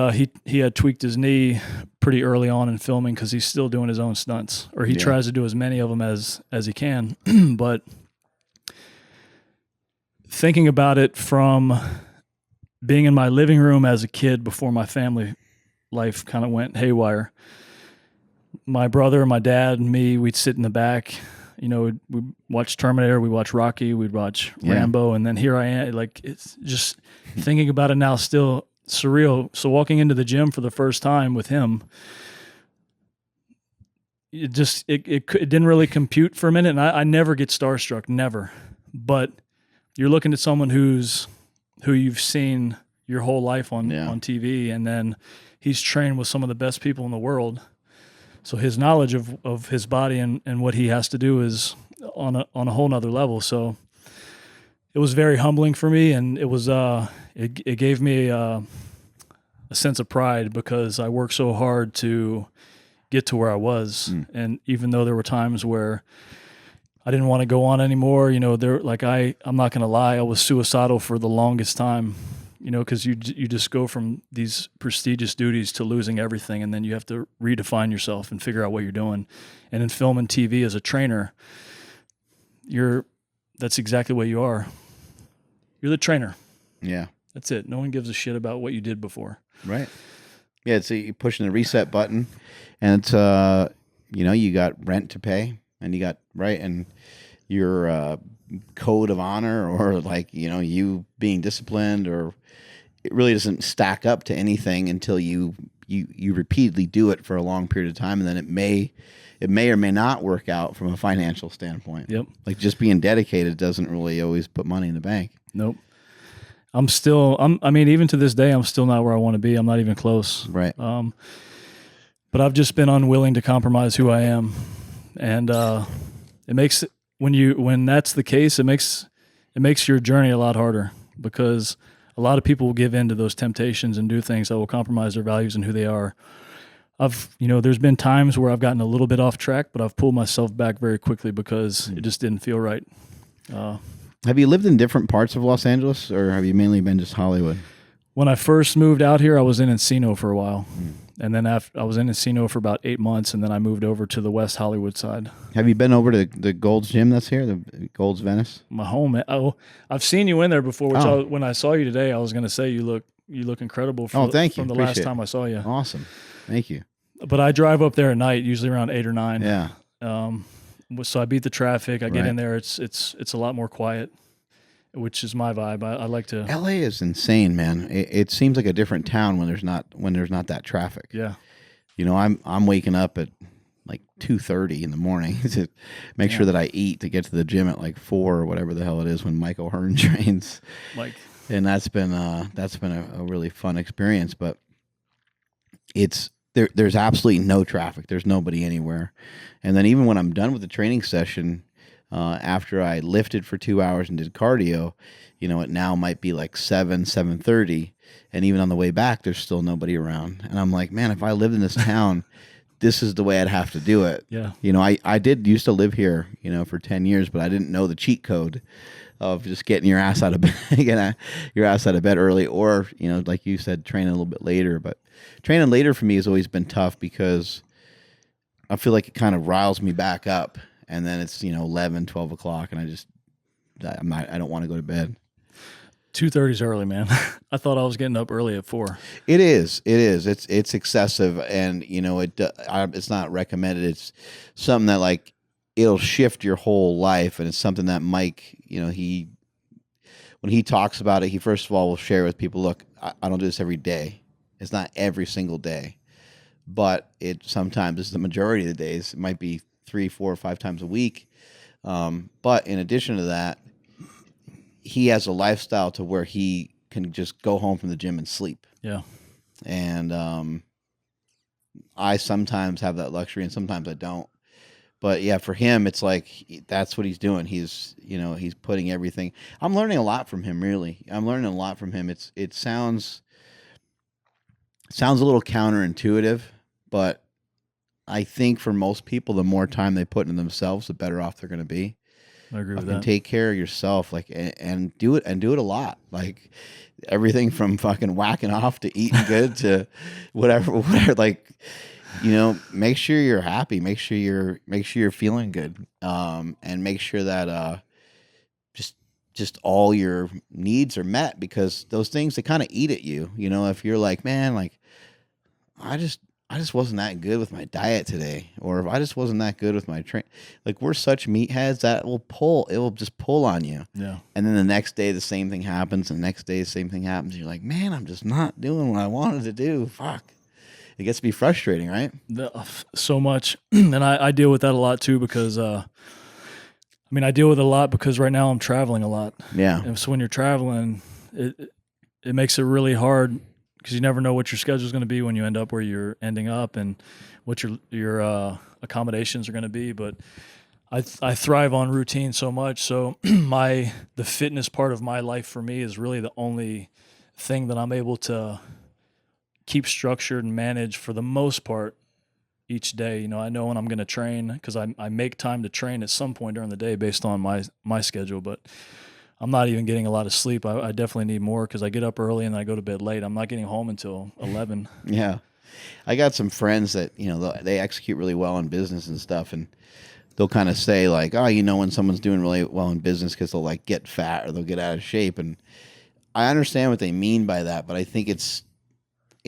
he had tweaked his knee pretty early on in filming because he's still doing his own stunts, or he tries to do as many of them as he can. But thinking about it from being in my living room as a kid before my family life kind of went haywire, my brother, my dad, and me, we'd sit in the back. We'd watch Terminator, we'd watch Rocky, we'd watch Rambo, and then here I am. Like, it's just thinking about it now, still surreal. So walking into the gym for the first time with him, it didn't really compute for a minute. And I never get starstruck, never. But you're looking at someone who you've seen your whole life on TV, and then he's trained with some of the best people in the world. So his knowledge of his body and what he has to do is on a whole nother level. So it was very humbling for me, and it was it gave me a sense of pride because I worked so hard to get to where I was. And even though there were times where I didn't want to go on anymore, I'm not going to lie, I was suicidal for the longest time. Because you just go from these prestigious duties to losing everything, and then you have to redefine yourself and figure out what you're doing. And in film and TV, as a trainer, that's exactly what you are. You're the trainer. Yeah. That's it. No one gives a shit about what you did before. Right. Yeah, it's you're pushing the reset button, and it's you got rent to pay, and you got and your code of honor, or you being disciplined, or it really doesn't stack up to anything until you repeatedly do it for a long period of time, and then it may or may not work out from a financial standpoint. Yep. Like, just being dedicated doesn't really always put money in the bank. Nope. I mean, even to this day, I'm still not where I want to be. I'm not even close. Right. But I've just been unwilling to compromise who I am. And it makes, when that's the case, it makes your journey a lot harder, because a lot of people will give in to those temptations and do things that will compromise their values and who they are. There's been times where I've gotten a little bit off track, but I've pulled myself back very quickly because it just didn't feel right. Have you lived in different parts of Los Angeles, or have you mainly been just Hollywood? When I first moved out here, I was in Encino for a while. And then I was in Encino for about 8 months, and then I moved over to the West Hollywood side. Have you been over to the Gold's Gym that's here, the Gold's Venice? My home. Oh, I've seen you in there before. When I saw you today, I was going to say you look incredible. Thank you. From the Appreciate last time I saw you. Awesome. Thank you. But I drive up there at night, usually around 8 or 9. Yeah. So I beat the traffic. I get in there. It's a lot more quiet, which is my vibe. I like to. LA is insane, man. It seems like a different town when there's not that traffic. Yeah. I'm waking up at like 2:30 in the morning to make sure that I eat to get to the gym at like 4 or whatever the hell it is when Mike O'Hearn trains. Mike. And that's been a really fun experience. But there's absolutely no traffic. There's nobody anywhere. And then even when I'm done with the training session, after I lifted for 2 hours and did cardio, it now might be like 7:30. And even on the way back, there's still nobody around. And I'm like, man, if I lived in this town, this is the way I'd have to do it. Yeah. I did used to live here, for 10 years, but I didn't know the cheat code of just getting your ass out of bed, early, or, like you said, training a little bit later. But training later for me has always been tough because I feel like it kind of riles me back up. And then it's, 11, 12 o'clock, and I don't want to go to bed. 2:30 is early, man. I thought I was getting up early at 4. It is. It's excessive, and it's not recommended. It's something that like it'll shift your whole life, and it's something that Mike, when he talks about it, he first of all will share with people. Look, I don't do this every day. It's not every single day, but sometimes it's the majority of the days. It might be 3, 4, or 5 times a week. But in addition to that, he has a lifestyle to where he can just go home from the gym and sleep. Yeah. And I sometimes have that luxury and sometimes I don't. But yeah, for him, it's like that's what he's doing. He's putting everything. I'm learning a lot from him, really. I'm learning a lot from him. It sounds a little counterintuitive, but I think for most people, the more time they put into themselves, the better off they're going to be. I agree with that. Take care of yourself, and do it a lot. Like everything from fucking whacking off to eating good to whatever. Like, make sure you're happy. Make sure you're feeling good. And make sure that just all your needs are met, because those things, they kind of eat at you. If you're like, man, like I just wasn't that good with my diet today, or if I just wasn't that good with my like we're such meatheads that it will just pull on you. Yeah. And then the next day the same thing happens, and the next day the same thing happens. You're like, man, I'm just not doing what I wanted to do. Fuck. It gets to be frustrating, right? So much. And I deal with that a lot too, because I deal with it a lot because right now I'm traveling a lot. Yeah. And so when you're traveling, it makes it really hard, because you never know what your schedule is going to be when you end up where you're ending up, and what your accommodations are going to be. But I thrive on routine so much. So the fitness part of my life for me is really the only thing that I'm able to keep structured and manage for the most part each day. I know when I'm going to train, because I make time to train at some point during the day based on my schedule, but I'm not even getting a lot of sleep. I definitely need more, because I get up early and I go to bed late. I'm not getting home until 11. Yeah. I got some friends that, they execute really well in business and stuff, and they'll kind of say like, oh, when someone's doing really well in business because they'll like get fat or they'll get out of shape. And I understand what they mean by that, but I think it's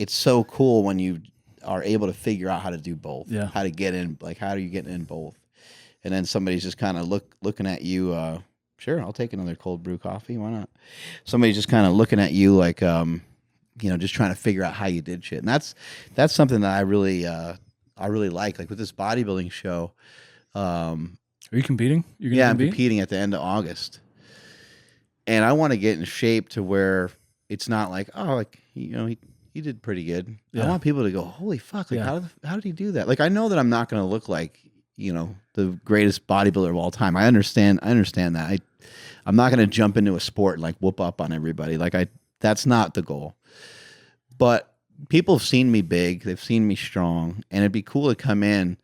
so cool when you are able to figure out how to do both. Yeah. How to get in, like, how do you get in both? And then somebody's just kind of looking at you, sure, I'll take another cold brew coffee. Why not? Somebody's just kind of looking at you like, just trying to figure out how you did shit. And that's something that I really like. Like with this bodybuilding show. Are you competing? I'm competing at the end of August. And I want to get in shape to where it's not like, oh, like, he did pretty good. Yeah. I want people to go, holy fuck, like Yeah. how did he do that? Like, I know that I'm not going to look like, the greatest bodybuilder of all time. I understand that. I'm not going to jump into a sport and like whoop up on everybody. Like that's not the goal. But people have seen me big, they've seen me strong, and it'd be cool to come in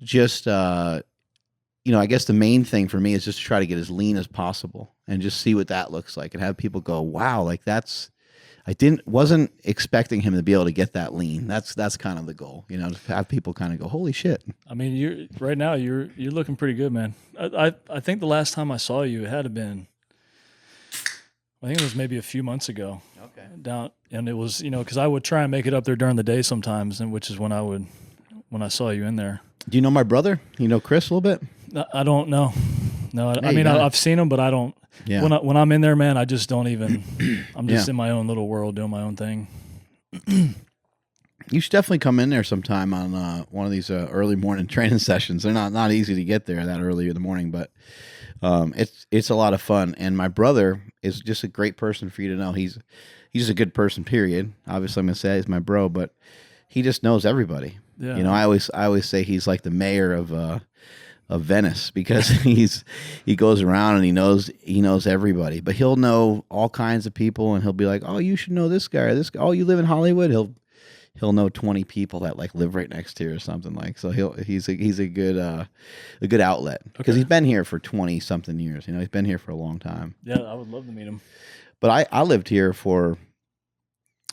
just, I guess the main thing for me is just to try to get as lean as possible and just see what that looks like and have people go, wow, like wasn't expecting him to be able to get that lean. That's kind of the goal, to have people kind of go, holy shit. I mean, you're looking pretty good, man. I think the last time I saw you, it had to been, I think it was maybe a few months ago. Okay. And it was, because I would try and make it up there during the day sometimes, and which is when I saw you in there. Do you know my brother? You know Chris a little bit? I don't know. No, I've seen him, but I don't. Yeah. When I'm in there, man, I just don't even. I'm just in my own little world doing my own thing. You should definitely come in there sometime on one of these early morning training sessions. They're not easy to get there that early in the morning, but it's a lot of fun. And my brother is just a great person for you to know. He's just a good person. Period. Obviously, I'm gonna say he's my bro, but he just knows everybody. Yeah. I always say he's like the mayor of Venice because he goes around and he knows everybody. But he'll know all kinds of people, and he'll be like, oh, you should know this guy or this guy. Oh, you live in Hollywood. He'll know 20 people that like live right next to you or something like. So he's a good outlet because he's been here for 20 something years. He's been here for a long time. Yeah, I would love to meet him. But I lived here for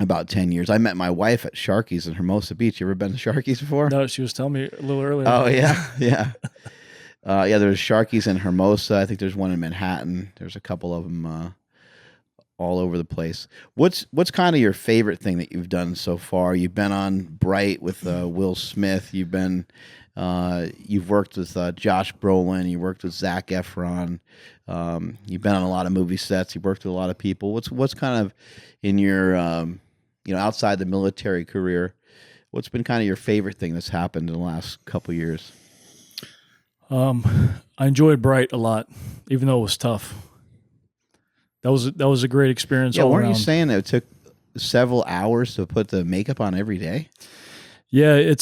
about 10 years. I met my wife at Sharky's in Hermosa Beach. You ever been to Sharky's before? No, she was telling me a little earlier. Oh yeah, yeah. There's Sharky's in Hermosa. I think there's one in Manhattan. There's a couple of them all over the place. What's kind of your favorite thing that you've done so far? You've been on Bright with Will Smith. You've worked with Josh Brolin. You worked with Zac Efron. You've been on a lot of movie sets. You've worked with a lot of people. What's kind of in your outside the military career? What's been kind of your favorite thing that's happened in the last couple years? I enjoyed Bright a lot, even though it was tough. That was a great experience. Yeah, all weren't around. you saying that it took several hours to put the makeup on every day? Yeah,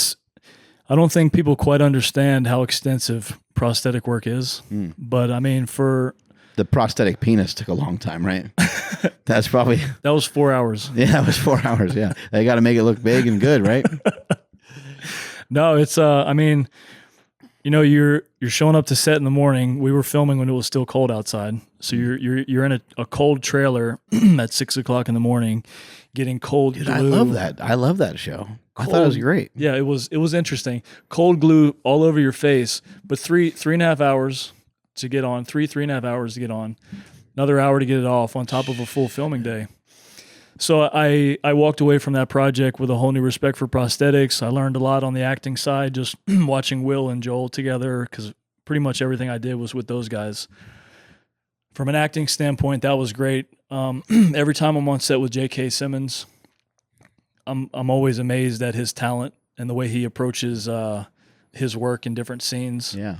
I don't think people quite understand how extensive prosthetic work is. But I mean, for the prosthetic penis took a long time, right? That's probably that was 4 hours. Yeah, it was 4 hours. Yeah, they got to make it look big and good, right? No, it's I mean, you're showing up to set in the morning. We were filming when it was still cold outside, so you're in a cold trailer at 6 o'clock in the morning, getting cold glue. I love that. I love that show. I thought it was great. Yeah, it was interesting. Cold glue all over your face, but three and a half hours to get on. 3.5 hours to get on. Another hour to get it off on top of a full filming day. So I walked away from that project with a whole new respect for prosthetics. I learned a lot on the acting side, just watching Will and Joel together, because pretty much everything I did was with those guys. From an acting standpoint, that was great. Every time I'm on set with J.K. Simmons, I'm always amazed at his talent and the way he approaches his work in different scenes. Yeah,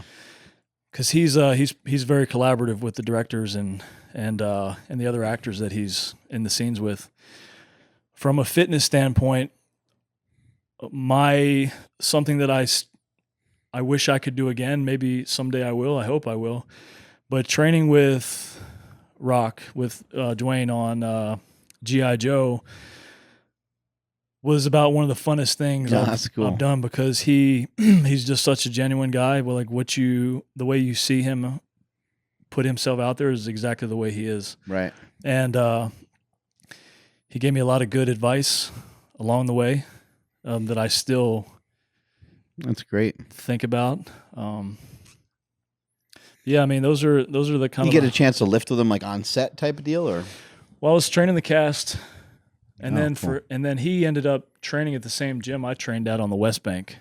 because he's very collaborative with the directors and the other actors that he's in the scenes with. From a fitness standpoint, something that I wish I could do again. Maybe someday I will. I hope I will. But training with Rock, with Dwayne on G.I. Joe, was about one of the funnest things I've done, because he's just such a genuine guy. Well, like the way you see him put himself out there is exactly the way he is. Right. And he gave me a lot of good advice along the way that I still That's great. think about. Yeah, I mean, those are the kind You of get a chance to lift with him like on set type of deal, or? Well, I was training the cast, and cool. then he ended up training at the same gym I trained at on the West Bank,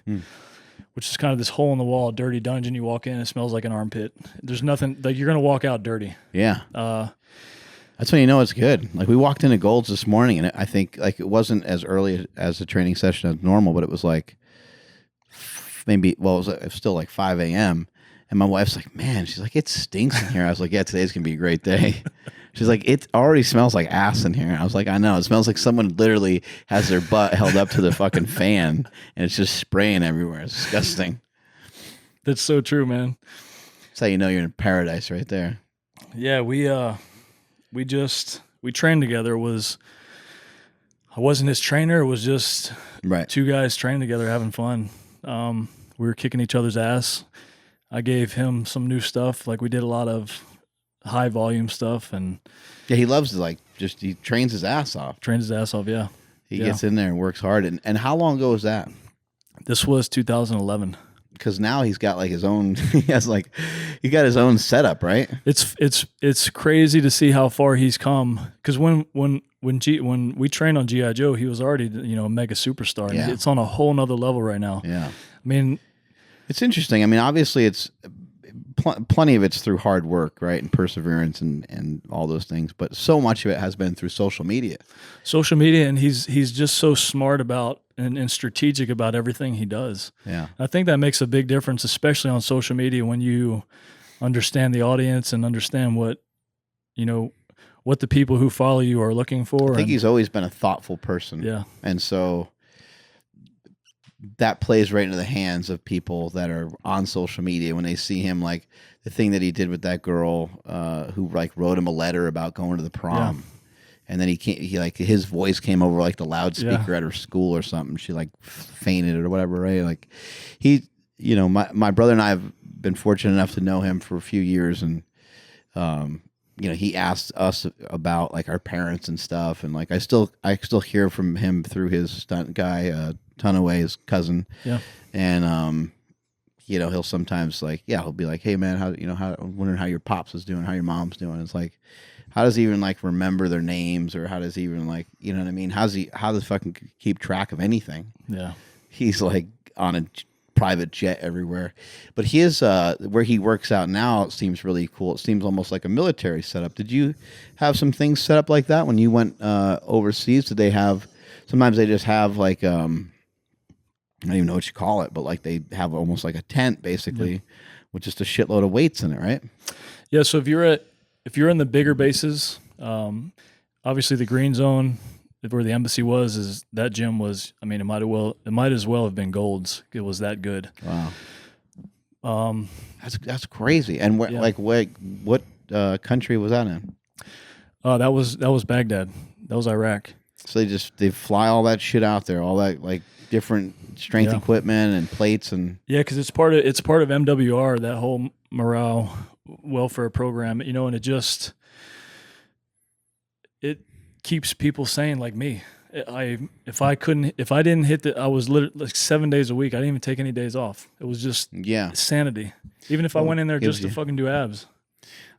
which is kind of this hole in the wall, dirty dungeon. You walk in, it smells like an armpit. There's nothing like you're gonna walk out dirty. Yeah. That's when you know it's good. Like we walked into Gold's this morning, and I think like it wasn't as early as the training session as normal, but it was like it was still like 5 a.m. And my wife's like, man, she's like, it stinks in here. I was like, yeah, today's gonna be a great day. She's like, it already smells like ass in here. I was like, I know. It smells like someone literally has their butt held up to the fucking fan and it's just spraying everywhere. It's disgusting. That's so true, man. That's how you know you're in paradise right there. Yeah, we trained together. I wasn't his trainer. It was just Right. two guys training together, having fun. We were kicking each other's ass. I gave him some new stuff. Like we did a lot of high volume stuff, and Yeah, he loves to he trains his ass off. Yeah. He gets in there and works hard. And how long ago was that? This was 2011. Because now he's got like his own. He got his own setup, right? It's crazy to see how far he's come. Because when we trained on GI Joe, he was already a mega superstar. Yeah. And it's on a whole nother level right now. Yeah, I mean, it's interesting. I mean, obviously, it's plenty of it's through hard work, right, and perseverance, and all those things. But so much of it has been through social media. And he's just so smart about and strategic about everything he does. Yeah, I think that makes a big difference, especially on social media, when you understand the audience and understand what the people who follow you are looking for. I think he's always been a thoughtful person. Yeah, and so that plays right into the hands of people that are on social media when they see him, like the thing that he did with that girl who like wrote him a letter about going to the prom. Yeah. And then his voice came over like the loudspeaker at her school or something. She like fainted or whatever, right? Like my brother and I have been fortunate enough to know him for a few years, and he asked us about like our parents and stuff, and like I still hear from him through his stunt guy, Tunaway, his cousin. Yeah. And he'll sometimes he'll be like, "Hey man, I'm wondering how your pops is doing, how your mom's doing." It's like, how does he even like remember their names, or how does he even like, you know what I mean? How does fucking keep track of anything? Yeah. He's like on a private jet everywhere. But his where he works out now, it seems really cool. It seems almost like a military setup. Did you have some things set up like that when you went overseas? Did they have? Sometimes they just have like I don't even know what you call it, but like they have almost like a tent basically, with just a shitload of weights in it, right? Yeah. So if you're in the bigger bases, obviously the green zone where the embassy is that gym was. I mean, it might as well have been Gold's. It was that good. Wow. That's crazy. And what country was that in? That was Baghdad. That was Iraq. So they fly all that shit out there, all that like different strength equipment and plates and because it's part of MWR, that whole morale welfare program, and it keeps people sane like me. If I didn't hit I was literally like 7 days a week. I didn't even take any days off. It was just sanity. Even if I went in there just to fucking do abs.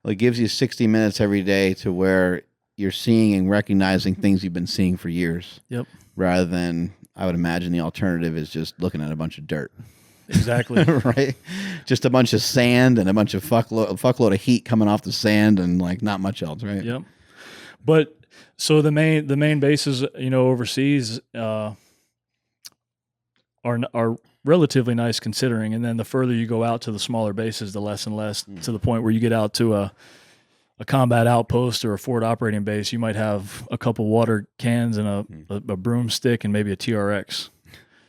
Well, it gives you 60 minutes every day to where you're seeing and recognizing things you've been seeing for years. Yep. Rather than, I would imagine the alternative is just looking at a bunch of dirt. Exactly. Right? Just a bunch of sand and a bunch of fuckload of heat coming off the sand and like not much else, right? Yep. But so the main bases, overseas are relatively nice considering, and then the further you go out to the smaller bases, the less and less, to the point where you get out to a combat outpost or a forward operating base, you might have a couple water cans and a broomstick and maybe a TRX.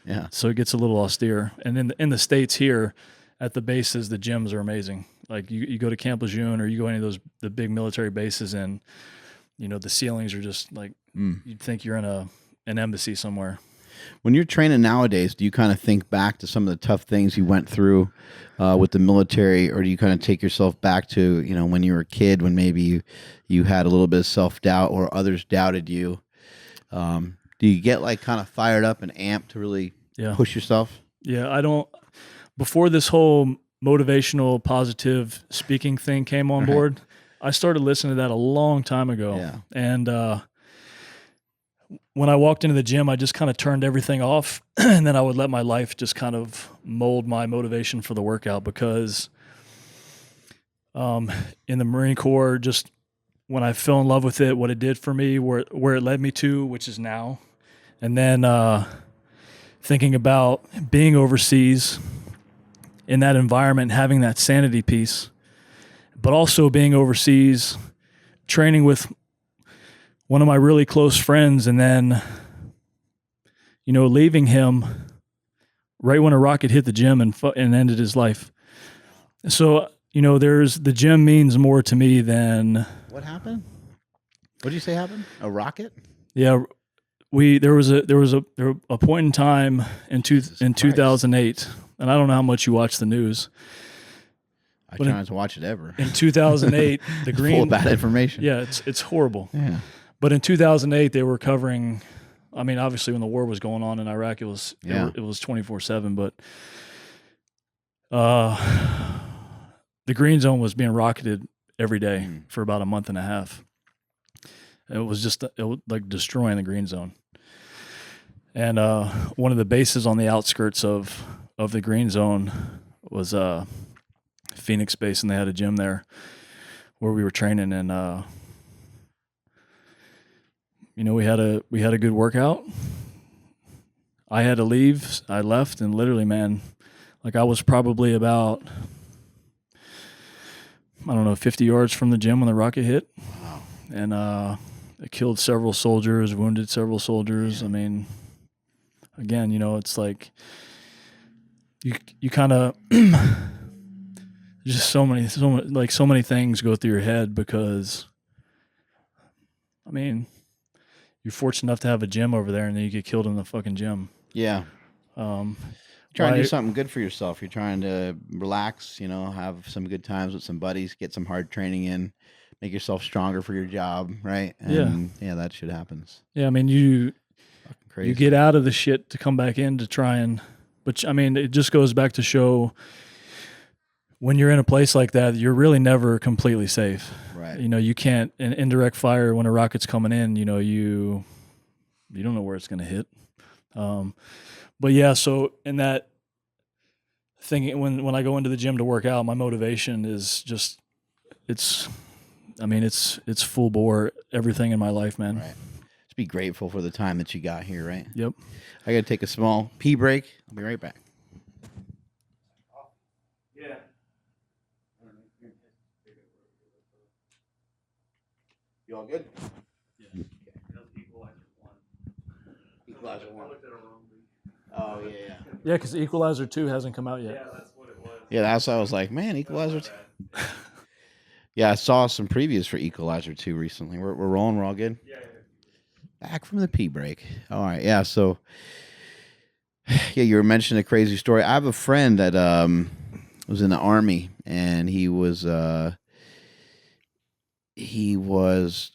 Yeah. So it gets a little austere. And in the States here, at the bases, the gyms are amazing. Like you go to Camp Lejeune or you go to any of the big military bases, and the ceilings are just like you'd think you're in an embassy somewhere. When you're training nowadays, do you kind of think back to some of the tough things you went through with the military, or do you kind of take yourself back to when you were a kid, when maybe you had a little bit of self-doubt or others doubted you? Do you get like kind of fired up and amped to really push yourself? Yeah, I don't. Before this whole motivational, positive speaking thing came on board, I started listening to that a long time ago. Yeah. And when I walked into the gym, I just kind of turned everything off, and then I would let my life just kind of mold my motivation for the workout, because in the Marine Corps, just when I fell in love with it, what it did for me, where it led me to, which is now, and then thinking about being overseas in that environment, having that sanity piece, but also being overseas training with one of my really close friends, and then, leaving him right when a rocket hit the gym and ended his life. So, the gym means more to me than. What happened? What did you say happened? A rocket? Yeah, there was a point in time in 2008, and I don't know how much you watch the news. I try not to watch it ever. In 2008, the green Full of bad information. Yeah, it's horrible. Yeah. But in 2008, they were covering. I mean, obviously, when the war was going on in Iraq, it was 24/7. But the green zone was being rocketed every day for about a month and a half. It was like destroying the green zone. And one of the bases on the outskirts of the green zone was Phoenix base, and they had a gym there where we were training, and we had a good workout. I had to leave. I left, and literally, man, like I was probably about 50 yards from the gym when the rocket hit. Wow. And it killed several soldiers, wounded several soldiers. I mean, again, it's like you kind of just so many things go through your head, because I mean, you're fortunate enough to have a gym over there, and then you get killed in the fucking gym. Yeah. Trying to do something good for yourself. You're trying to relax, have some good times with some buddies, get some hard training in, make yourself stronger for your job, right? And yeah, that shit happens. Yeah, I mean, you Crazy. You get out of the shit to come back in to try and, but I mean, it just goes back to show when you're in a place like that, you're really never completely safe. Right. You can't, in indirect fire, when a rocket's coming in, you don't know where it's going to hit. But yeah, so in that thing, when I go into the gym to work out, my motivation is just, it's full bore, everything in my life, man. Right. Just be grateful for the time that you got here, right? Yep. I got to take a small pee break. I'll be right back. Yeah. You all good? Yeah. Equalizer 1. Oh, yeah. Yeah, because Equalizer 2 hasn't come out yet. Yeah, that's what it was. Yeah, that's why I was like, man, Equalizer 2. Yeah, I saw some previews for Equalizer 2 recently. We're rolling. We're all good? Yeah. Back from the pee break. All right, yeah, so, yeah, you were mentioning a crazy story. I have a friend that was in the Army, and he was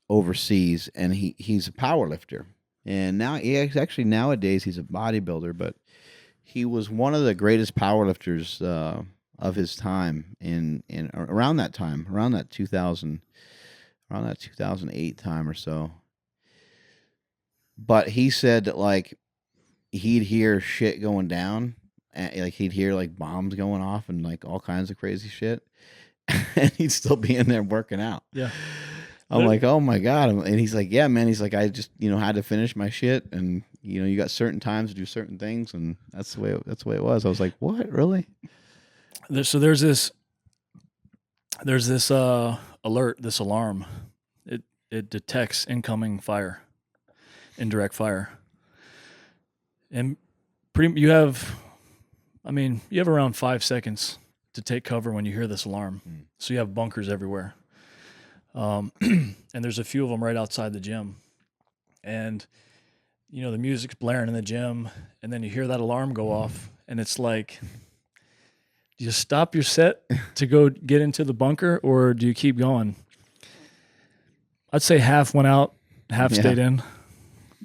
overseas, and he's a power lifter. And now nowadays he's a bodybuilder, but he was one of the greatest powerlifters of his time in around that 2008 time or so. But he said that like he'd hear shit going down, and like he'd hear like bombs going off and like all kinds of crazy shit, and he'd still be in there working out. Yeah. I'm like, oh my God. And he's like, yeah, man. He's like, I just, had to finish my shit. And, you got certain times to do certain things. And that's the way it was. I was like, what, really? So there's this alert, this alarm. It detects incoming fire, indirect fire. And you have around 5 seconds to take cover when you hear this alarm. So you have bunkers everywhere. And there's a few of them right outside the gym, and the music's blaring in the gym, and then you hear that alarm go off, and it's like, do you stop your set to go get into the bunker, or do you keep going? I'd say half went out, half stayed in.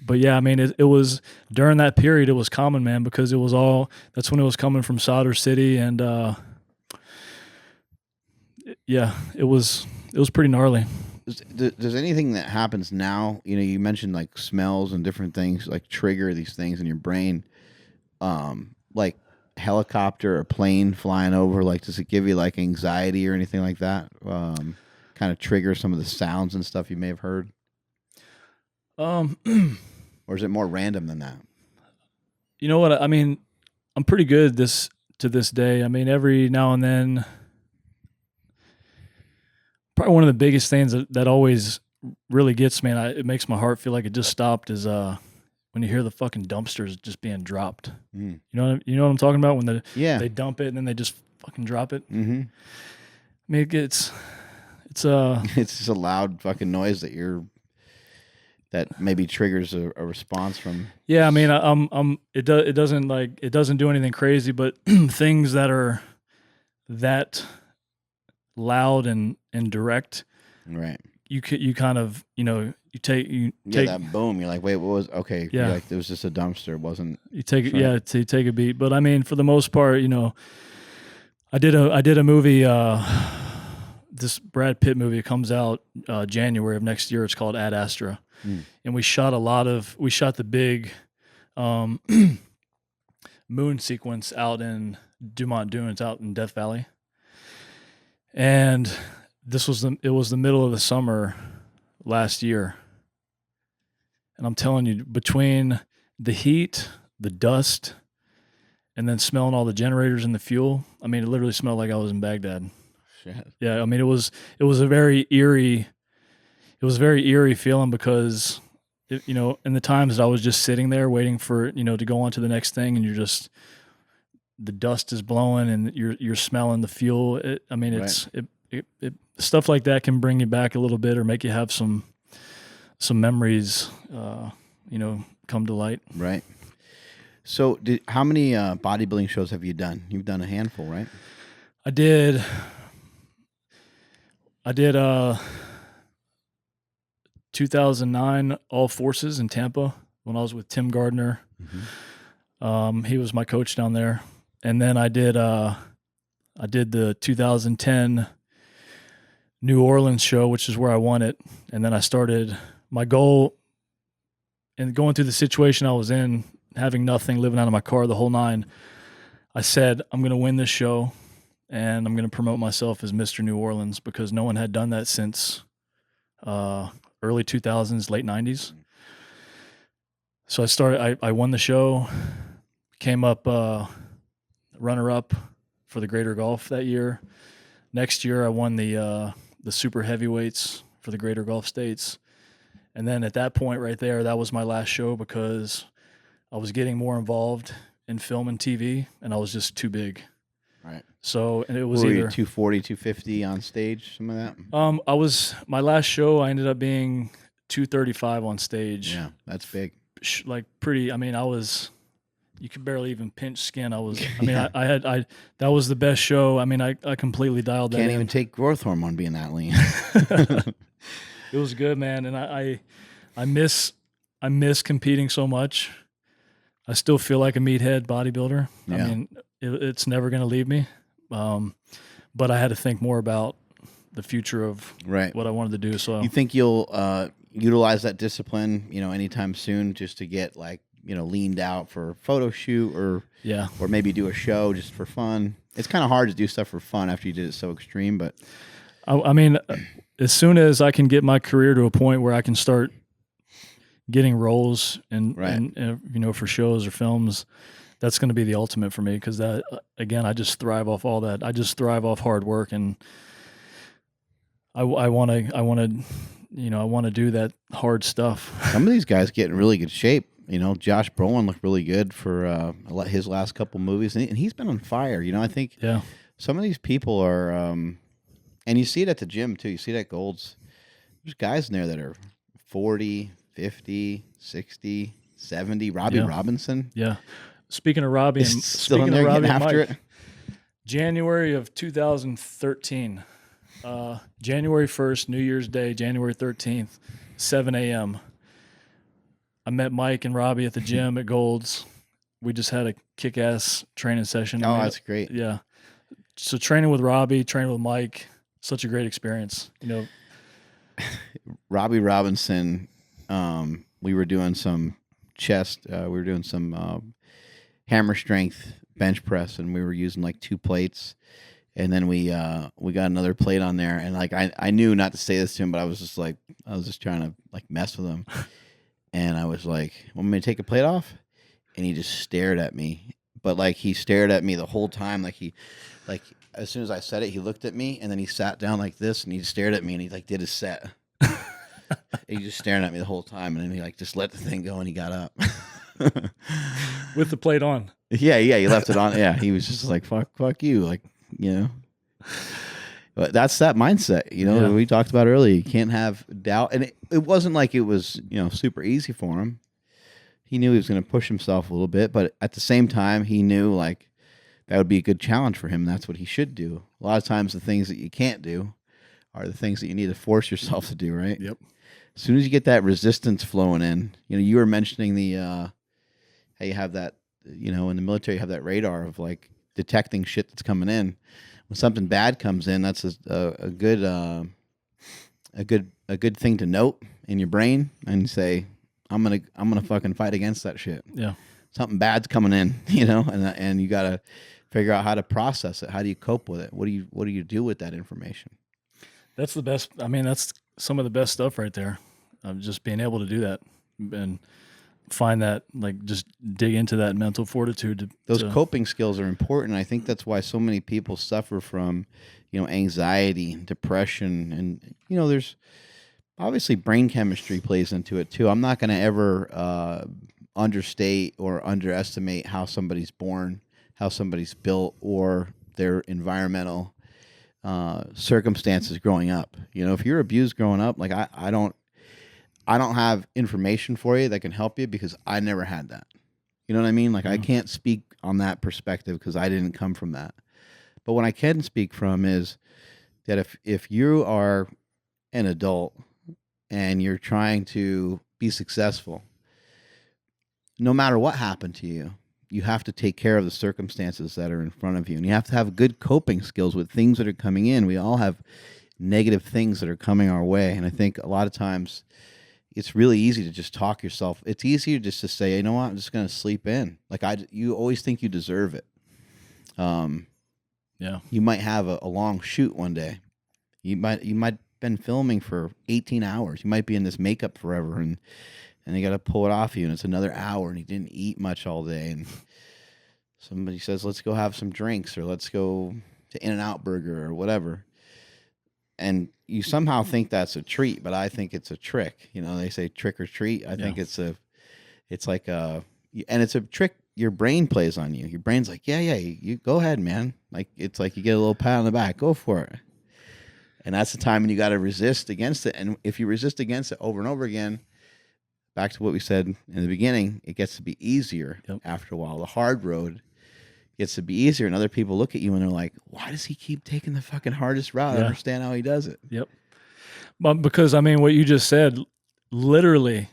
But yeah, I mean, it was during that period, it was common, man, because that's when it was coming from Solder City, and it was pretty gnarly. Does anything that happens now, you mentioned like smells and different things like trigger these things in your brain, like helicopter or plane flying over, like does it give you like anxiety or anything like that? Kind of trigger some of the sounds and stuff you may have heard? Or is it more random than that? You know what? I mean, I'm pretty good to this day. I mean, every now and then, probably one of the biggest things that always really gets me, and it makes my heart feel like it just stopped, is when you hear the fucking dumpsters just being dropped. You know what I'm talking about? When they dump it and then they just fucking drop it. Mm-hmm. I mean, it's it's just a loud fucking noise that maybe triggers a response from. Yeah, I mean, it doesn't do anything crazy, but things that are that loud and direct, right? You kind of, you take that boom. You're like, wait, what was? Okay, yeah, like it was just a dumpster. It wasn't. You take it, yeah, to take a beat. But I mean, for the most part, I did a movie. This Brad Pitt movie comes out January of next year. It's called Ad Astra, and we shot the big moon sequence out in Dumont Dunes, out in Death Valley, and it was the middle of the summer last year, and I'm telling you, between the heat, the dust, and then smelling all the generators and the fuel, I mean, it literally smelled like I was in Baghdad. Shit. Yeah, I mean, it was a very eerie feeling, because in the times that I was just sitting there waiting for to go on to the next thing, and the dust is blowing and you're smelling the fuel. It stuff like that can bring you back a little bit, or make you have some memories come to light. Right. So how many bodybuilding shows have you done? You've done a handful, right? I did 2009 All Forces in Tampa when I was with Tim Gardner. Mm-hmm. He was my coach down there. And then I did the 2010 New Orleans show, which is where I won it. And then I started my goal, and going through the situation I was in, having nothing, living out of my car, the whole nine. I said, I'm going to win this show, and I'm going to promote myself as Mr. New Orleans, because no one had done that since early 2000s, late 90s. So I won the show, came up runner-up for the Greater Gulf that year. Next year, I won the super heavyweights for the Greater Gulf States. And then at that point right there, that was my last show, because I was getting more involved in film and TV, and I was just too big. Right. So, and it was either either 240, 250 on stage, some of that. My last show, I ended up being 235 on stage. Yeah, that's big. Like pretty. I mean, you could barely even pinch skin. I mean, yeah. That was the best show. I mean, I completely dialed that in. Can't even take growth hormone being that lean. It was good, man. And I miss competing so much. I still feel like a meathead bodybuilder. Yeah. I mean, it's never going to leave me. But I had to think more about the future of what I wanted to do. So you think you'll utilize that discipline, anytime soon, just to get leaned out for a photo shoot, or maybe do a show just for fun? It's kind of hard to do stuff for fun after you did it so extreme, but I mean, as soon as I can get my career to a point where I can start getting roles and for shows or films, that's going to be the ultimate for me, because that, again, I just thrive off all that. I just thrive off hard work, and I want to do that hard stuff. Some of these guys get in really good shape. Josh Brolin looked really good for his last couple movies, and he's been on fire. I think some of these people are, and you see it at the gym too. You see it at Gold's. There's guys in there that are 40, 50, 60, 70. Robbie Robinson. Yeah. Speaking of Robbie, and still in there getting after it. January of 2013, January 1st, New Year's Day, January 13th, 7 a.m. I met Mike and Robbie at the gym at Gold's. We just had a kick-ass training session. Oh, that's great. Yeah. So training with Robbie, training with Mike, such a great experience. Robbie Robinson, we were doing some chest, we were doing some hammer strength bench press, and we were using like 2 plates, and then we got another plate on there, and like I knew not to say this to him, but I was just trying to like mess with him, and I was like, "Want me to take a plate off?" And he just stared at me, but like he stared at me the whole time. Like as soon as I said it, he looked at me and then he sat down like this and he stared at me and he like did his set. He just staring at me the whole time, and then he like just let the thing go and he got up with the plate on. Yeah, he left it on. Yeah, he was just like fuck you, like, you know. But that's that mindset, you know, that we talked about earlier. You can't have doubt, and it wasn't like it was, you know, super easy for him. He knew he was going to push himself a little bit, but at the same time, he knew like that would be a good challenge for him. That's what he should do. A lot of times, the things that you can't do are the things that you need to force yourself to do, right? Yep. As soon as you get that resistance flowing in, you know, you were mentioning the how you have that, you know, in the military, you have that radar of like detecting shit that's coming in. When something bad comes in, that's a good thing to note in your brain and say, I'm gonna fucking fight against that shit. Yeah, something bad's coming in, you know, and you gotta figure out how to process it. How do you cope with it? What do you do with that information? That's the best. I mean, that's some of the best stuff right there. Just being able to do that and find that, like, just dig into that mental fortitude. Those coping skills are important. I think that's why so many people suffer from, you know, anxiety and depression. And, you know, there's obviously brain chemistry plays into it too. I'm not going to ever understate or underestimate how somebody's born, how somebody's built, or their environmental circumstances growing up. You know, if you're abused growing up, like I don't have information for you that can help you because I never had that. You know what I mean? Like, I can't speak on that perspective because I didn't come from that. But what I can speak from is that if you are an adult and you're trying to be successful, no matter what happened to you, you have to take care of the circumstances that are in front of you. And you have to have good coping skills with things that are coming in. We all have negative things that are coming our way. And I think a lot of times it's really easy to just talk yourself. It's easier just to say, you know what, I'm just going to sleep in. Like, you always think you deserve it. Yeah. You might have a long shoot one day. You might been filming for 18 hours. You might be in this makeup forever, and they got to pull it off you, and it's another hour, and you didn't eat much all day, and somebody says, let's go have some drinks, or let's go to In-N-Out Burger or whatever. And you somehow think that's a treat, but I think it's a trick. You know, they say trick or treat. I think it's a trick your brain plays on you. Your brain's like, yeah, you go ahead, man. Like, it's like you get a little pat on the back, go for it. And that's the time when you got to resist against it. And if you resist against it over and over again, back to what we said in the beginning, it gets to be easier after a while. The hard road gets to be easier, and other people look at you and they're like, why does he keep taking the fucking hardest route? I don't understand how he does it. Yep. But because, I mean, what you just said, literally,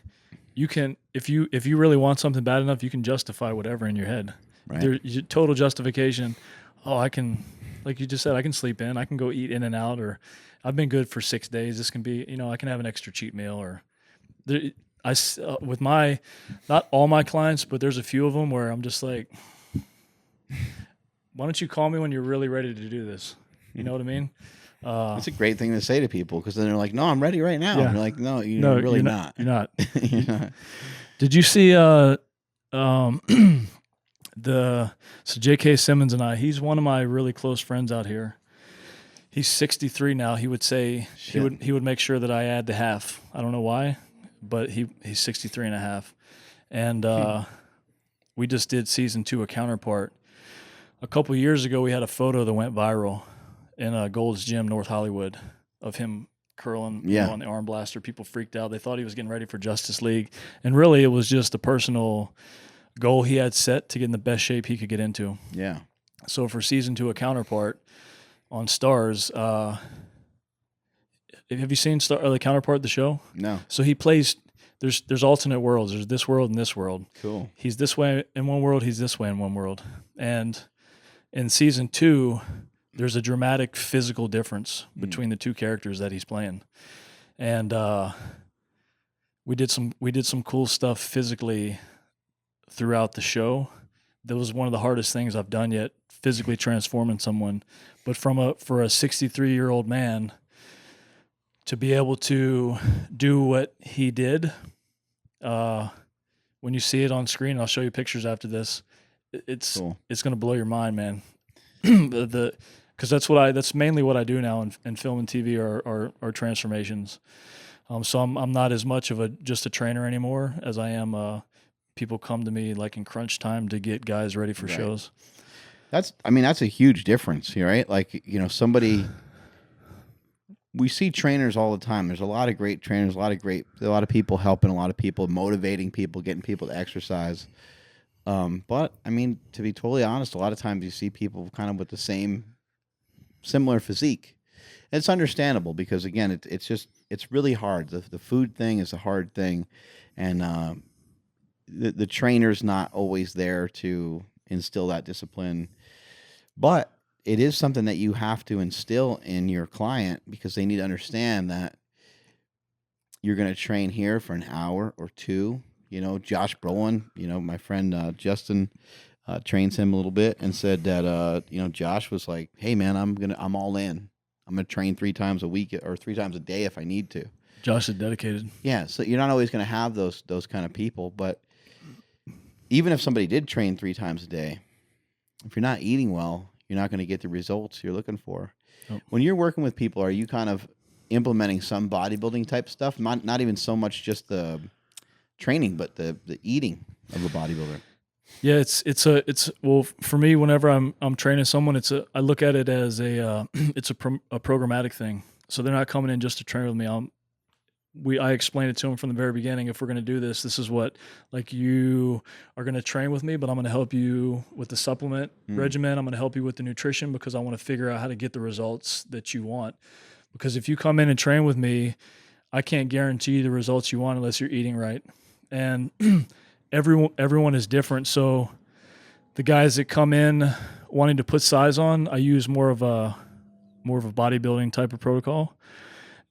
you can, if you really want something bad enough, you can justify whatever in your head. Right. There's total justification. Oh, I can, like you just said, I can sleep in. I can go eat In-N-Out, or I've been good for 6 days. This can be, you know, I can have an extra cheat meal, or with my, not all my clients, but there's a few of them where I'm just like, why don't you call me when you're really ready to do this? You know what I mean? It's a great thing to say to people, because then they're like, no, I'm ready right now. Yeah. And you're like, no, you're really not. You're not. You're not. Did you see so J.K. Simmons and I, he's one of my really close friends out here. He's 63 now. He would say he would make sure that I add the half. I don't know why, but he's 63 and a half. And we just did season 2 of Counterpart. A couple of years ago, we had a photo that went viral in Gold's Gym, North Hollywood, of him curling on the arm blaster. People freaked out. They thought he was getting ready for Justice League. And really, it was just a personal goal he had set to get in the best shape he could get into. Yeah. So for season 2 of Counterpart on Stars, have you seen the Counterpart, the show? No. So he plays, there's alternate worlds. There's this world and this world. Cool. He's this way in one world, he's this way in one world. And in season 2, there's a dramatic physical difference between the two characters that he's playing. And we did some cool stuff physically throughout the show. That was one of the hardest things I've done yet, physically transforming someone. But for a 63-year-old man to be able to do what he did, when you see it on screen, I'll show you pictures after this, it's Cool. it's going to blow your mind, man. Because that's mainly what I do now in film and TV are transformations. So I'm not as much of just a trainer anymore as I am. People come to me like in crunch time to get guys ready for Right. shows. That's a huge difference, right? Like, we see trainers all the time. There's a lot of great trainers, a lot of people helping, a lot of people motivating people, getting people to exercise. But I mean, to be totally honest, a lot of times you see people kind of with the similar physique. And it's understandable because again, it's really hard. The food thing is a hard thing, and the trainer's not always there to instill that discipline. But it is something that you have to instill in your client because they need to understand that you're going to train here for an hour or two. Josh Brolin, my friend Justin trains him a little bit and said that, Josh was like, hey man, I'm all in. I'm going to train 3 times a week or 3 times a day if I need to. Josh is dedicated. Yeah. So you're not always going to have those kind of people, but even if somebody did train 3 times a day, if you're not eating well, you're not going to get the results you're looking for. Nope. When you're working with people, are you kind of implementing some bodybuilding type stuff? Not even so much just the training, but the eating of a bodybuilder. Yeah, well for me. Whenever I'm training someone, I look at it as a programmatic thing. So they're not coming in just to train with me. I explained it to them from the very beginning. If we're going to do this, this is what, like, you are going to train with me, but I'm going to help you with the supplement regimen. I'm going to help you with the nutrition because I want to figure out how to get the results that you want. Because if you come in and train with me, I can't guarantee the results you want unless you're eating right. And everyone is different. So the guys that come in wanting to put size on, I use more of a bodybuilding type of protocol.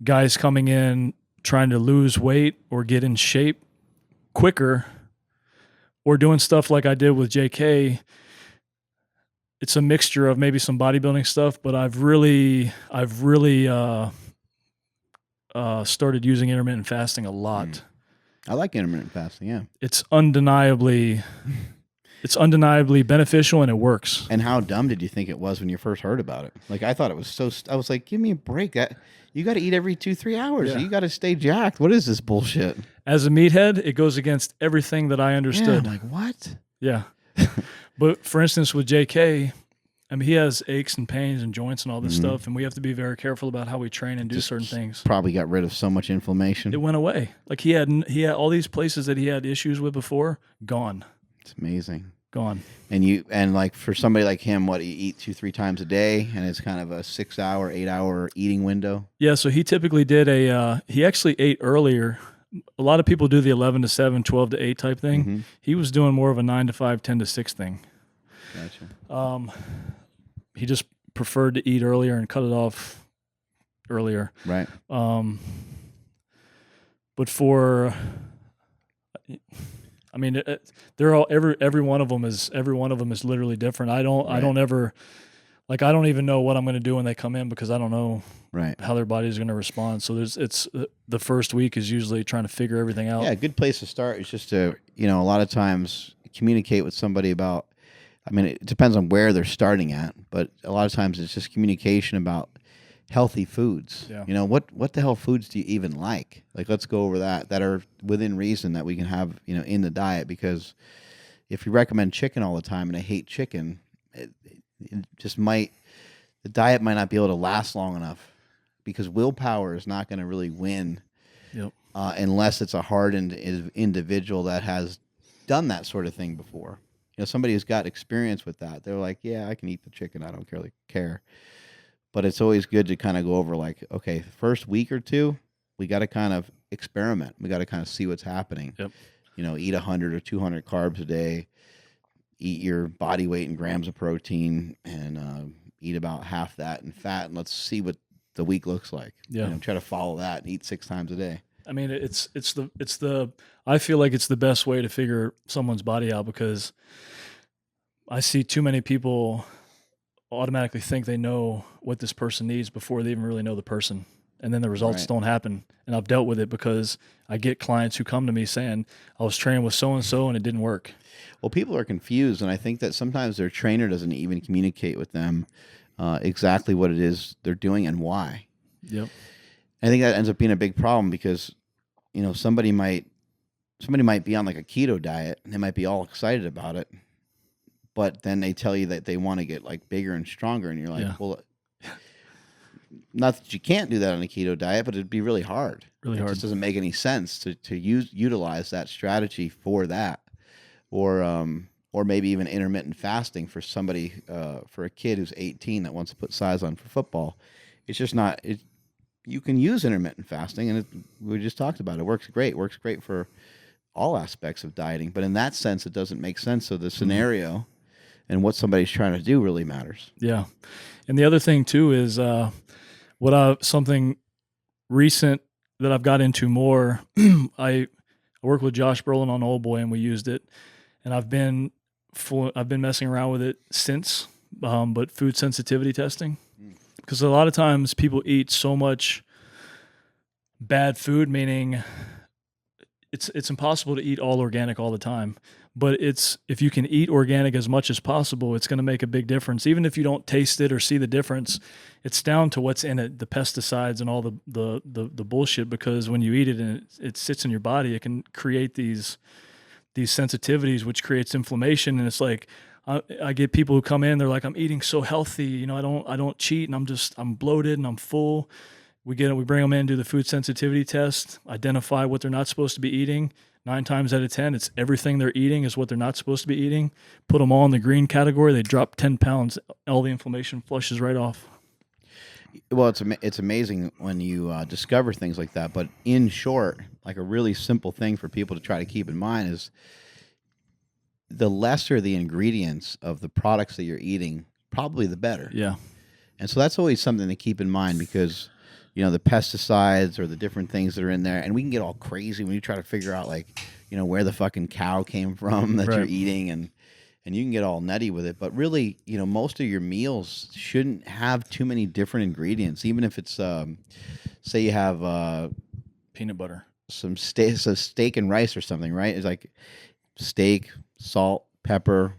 Guys coming in trying to lose weight or get in shape quicker or doing stuff like I did with JK, it's a mixture of maybe some bodybuilding stuff, but I've really started using intermittent fasting a lot. I like intermittent fasting, yeah. It's undeniably beneficial and it works. And how dumb did you think it was when you first heard about it? Like, I thought it was I was like, give me a break. You got to eat every 2-3 hours. Yeah. You got to stay jacked. What is this bullshit? As a meathead, it goes against everything that I understood. Yeah, I'm like, what? Yeah. But for instance, with JK, I mean, he has aches and pains and joints and all this stuff, and we have to be very careful about how we train and do certain things. Probably got rid of so much inflammation. It went away. Like he had all these places that he had issues with before, gone. It's amazing. Gone. And like for somebody like him, what, you eat 2-3 times a day, and it's kind of a 6-hour, 8-hour eating window. Yeah. So he typically did he actually ate earlier. A lot of people do the 11 to 7, 12 to 8 type thing. Mm-hmm. He was doing more of a 9 to 5, 10 to 6 thing. Gotcha. He just preferred to eat earlier and cut it off earlier. Right. But I mean, they're all every one of them is literally different. I don't even know what I'm going to do when they come in because I don't know how their body is going to respond. So it's the first week is usually trying to figure everything out. Yeah, a good place to start is just to, a lot of times communicate with somebody about, I mean, it depends on where they're starting at, but a lot of times it's just communication about healthy foods. Yeah. What the hell foods do you even like? Like, let's go over that are within reason that we can have, in the diet, because if you recommend chicken all the time and I hate chicken, it just the diet might not be able to last long enough because willpower is not going to really win. Yep. Unless it's a hardened individual that has done that sort of thing before. Somebody who's got experience with that, they're like, yeah, I can eat the chicken. I don't really care. But it's always good to kind of go over like, okay, first week or two, we got to kind of experiment. We got to kind of see what's happening. Yep. Eat 100 or 200 carbs a day, eat your body weight in grams of protein, and eat about half that in fat, and let's see what the week looks like. Yeah. Try to follow that and eat 6 times a day. I mean, I feel like it's the best way to figure someone's body out because I see too many people automatically think they know what this person needs before they even really know the person. and then the results Right. don't happen. And I've dealt with it because I get clients who come to me saying, I was training with so-and-so and it didn't work. Well, people are confused, and I think that sometimes their trainer doesn't even communicate with them exactly what it is they're doing and why. Yep. I think that ends up being a big problem because, you know, somebody might be on like a keto diet and they might be all excited about it, but then they tell you that they want to get like bigger and stronger, and you're like, Yeah. well, not that you can't do that on a keto diet, but it'd be really hard. Really It hard. just doesn't make any sense to utilize that strategy for that, or maybe even intermittent fasting for somebody for a kid who's 18 that wants to put size on for football. It's just not. You can use intermittent fasting, and we just talked about it. It works great. It works great for all aspects of dieting, but in that sense, it doesn't make sense. So the scenario and what somebody's trying to do really matters. Yeah. And the other thing too is something recent that I've got into more. I worked with Josh Brolin on Old Boy, and we used it, and I've been messing around with it since. But food sensitivity testing, because a lot of times people eat so much bad food, meaning it's impossible to eat all organic all the time. But if you can eat organic as much as possible, it's going to make a big difference. Even if you don't taste it or see the difference, it's down to what's in it, the pesticides and all the bullshit. Because when you eat it and it sits in your body, it can create these sensitivities, which creates inflammation. And it's like I get people who come in, they're like, I'm eating so healthy, you know, I don't cheat, and I'm bloated and I'm full. We bring them in, do the food sensitivity test, identify what they're not supposed to be eating. 9 times out of 10, it's everything they're eating is what they're not supposed to be eating. Put them all in the green category. They drop 10 pounds. All the inflammation flushes right off. Well, it's amazing when you discover things like that. But in short, like a really simple thing for people to try to keep in mind is the lesser the ingredients of the products that you're eating, probably the better. Yeah. And so that's always something to keep in mind because, you know, the pesticides or the different things that are in there, and we can get all crazy when you try to figure out, like, you know, where the fucking cow came from that you're eating, and you can get all nutty with it. But really, you know, most of your meals shouldn't have too many different ingredients, even if it's, say you have peanut butter, some steak and rice or something, right? It's like steak, salt, pepper,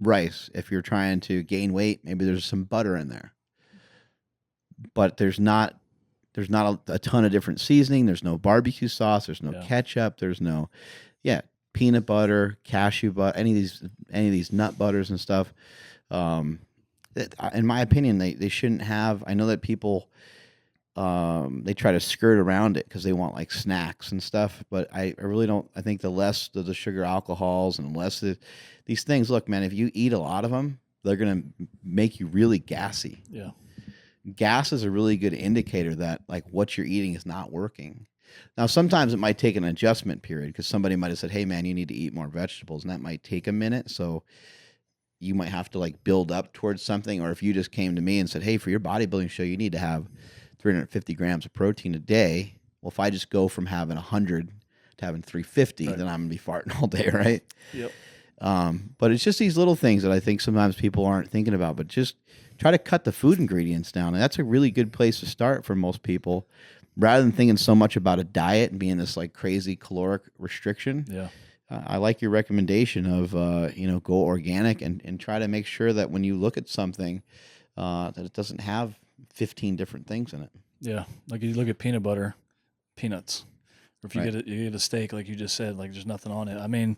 rice. If you're trying to gain weight, maybe there's some butter in there. But there's not a ton of different seasoning. There's no barbecue sauce. There's no ketchup. There's no, peanut butter, cashew butter, any of these nut butters and stuff. In my opinion, they shouldn't have. I know that people they try to skirt around it because they want like snacks and stuff. But I really don't. I think the less the sugar alcohols and less these things. Look, man, if you eat a lot of them, they're gonna make you really gassy. Yeah. Gas is a really good indicator that like what you're eating is not working. Now, sometimes it might take an adjustment period because somebody might have said, hey, man, you need to eat more vegetables. And that might take a minute. So you might have to like build up towards something. Or if you just came to me and said, hey, for your bodybuilding show, you need to have 350 grams of protein a day. Well, if I just go from having 100 to having 350, then I'm going to be farting all day, right? Yep. But it's just these little things that I think sometimes people aren't thinking about. But just try to cut the food ingredients down. And that's a really good place to start for most people. Rather than thinking so much about a diet and being this like crazy caloric restriction. Yeah. I like your recommendation of, go organic and try to make sure that when you look at something, that it doesn't have 15 different things in it. Yeah. Like you look at peanut butter, peanuts. Or if you get a steak, like you just said, like there's nothing on it. I mean,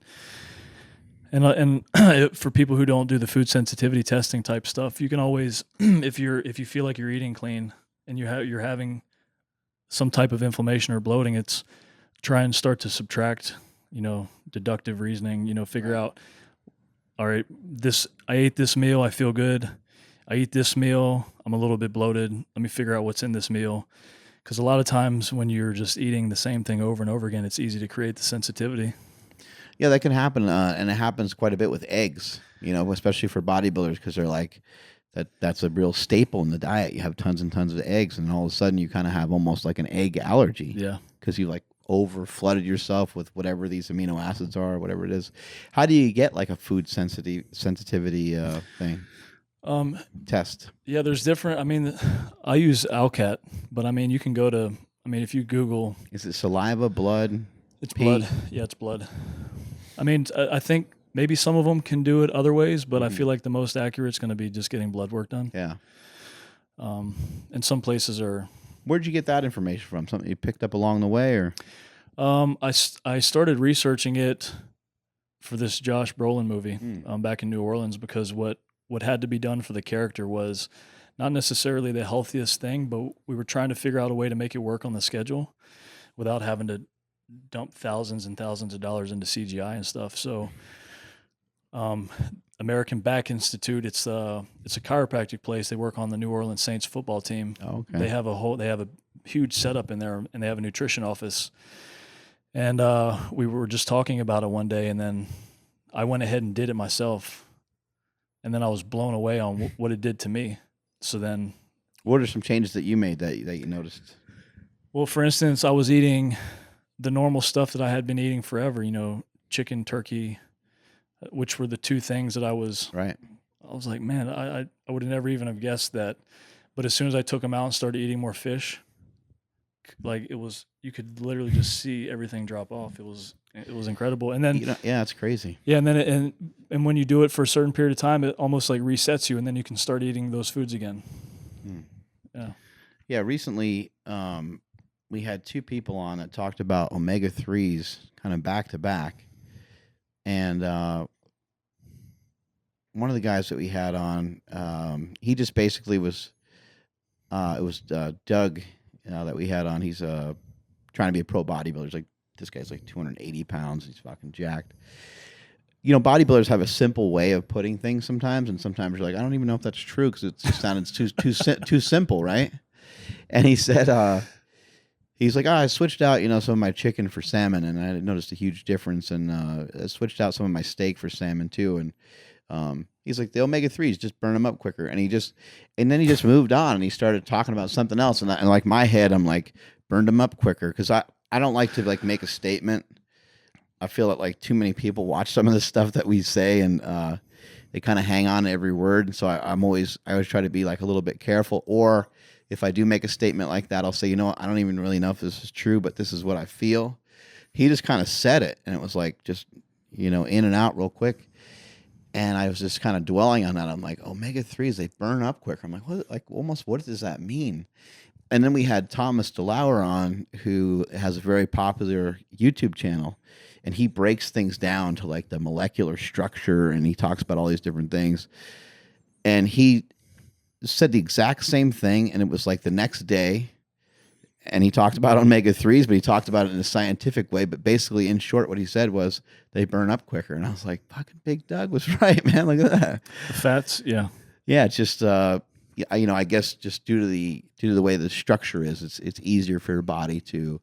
and for people who don't do the food sensitivity testing type stuff, you can always, if you feel like you're eating clean and you're having some type of inflammation or bloating, it's try and start to subtract, deductive reasoning, figure out, all right, I ate this meal, I feel good. I eat this meal, I'm a little bit bloated. Let me figure out what's in this meal. Because a lot of times when you're just eating the same thing over and over again, it's easy to create the sensitivity. Yeah, that can happen, and it happens quite a bit with eggs, especially for bodybuilders because they're like, that's a real staple in the diet. You have tons and tons of eggs, and all of a sudden you kind of have almost like an egg allergy. Yeah. Because you like over flooded yourself with whatever these amino acids are, or whatever it is. How do you get like a food sensitivity thing? test? Yeah, there's different. I mean, I use Alcat, but I mean, you can go to. I mean, if you Google, Is it saliva, blood? it's pee? blood. Yeah, it's blood. I mean, I think maybe some of them can do it other ways, but I feel like the most accurate is going to be just getting blood work done. Yeah. And some places are. Where'd you get that information from? Something you picked up along the way, or? I started researching it for this Josh Brolin movie back in New Orleans, because what had to be done for the character was not necessarily the healthiest thing, but we were trying to figure out a way to make it work on the schedule without having to dump thousands and thousands of dollars into CGI and stuff. So American Back Institute, it's a chiropractic place. They work on the New Orleans Saints football team. Oh, okay. They have a huge setup in there, and they have a nutrition office. And we were just talking about it one day, and then I went ahead and did it myself. And then I was blown away on what it did to me. So then, what are some changes that you made that you noticed? Well, for instance, I was eating the normal stuff that I had been eating forever, chicken, turkey, which were the two things that I was like, man, I would have never even have guessed that. But as soon as I took them out and started eating more fish, like you could literally just see everything drop off. It was incredible. And then, yeah, it's crazy. Yeah. And then, and when you do it for a certain period of time, it almost like resets you, and then you can start eating those foods again. Yeah. Yeah. Recently, we had two people on that talked about omega-3s kind of back to back. And, one of the guys that we had on, he just basically was, it was Doug that we had on. He's trying to be a pro bodybuilder. He's like, this guy's like 280 pounds. He's fucking jacked. Bodybuilders have a simple way of putting things sometimes, and sometimes you're like, I don't even know if that's true because it sounded too simple, right? And he said, he's like, I switched out, some of my chicken for salmon, and I noticed a huge difference, and I switched out some of my steak for salmon too, and he's like, the omega-3s just burn them up quicker, and then he just moved on, and he started talking about something else, and like my head, I'm like, burned them up quicker, because I don't like to like make a statement. I feel that like too many people watch some of the stuff that we say, and they kind of hang on to every word. And so I always try to be like a little bit careful. Or if I do make a statement like that, I'll say, what, I don't even really know if this is true, but this is what I feel. He just kind of said it, and it was like just in and out real quick. And I was just kind of dwelling on that. I'm like, omega-3s, they burn up quicker. I'm like, what? Like, almost, what does that mean? And then we had Thomas DeLauer on, who has a very popular YouTube channel, and he breaks things down to like the molecular structure, and he talks about all these different things. And he said the exact same thing, and it was like the next day, and he talked about omega-3s, but he talked about it in a scientific way. But basically, in short, what he said was they burn up quicker. And I was like, fucking Big Doug was right, man. Look at that. The fats, yeah. Yeah, it's just I guess just due to the way the structure is, it's easier for your body to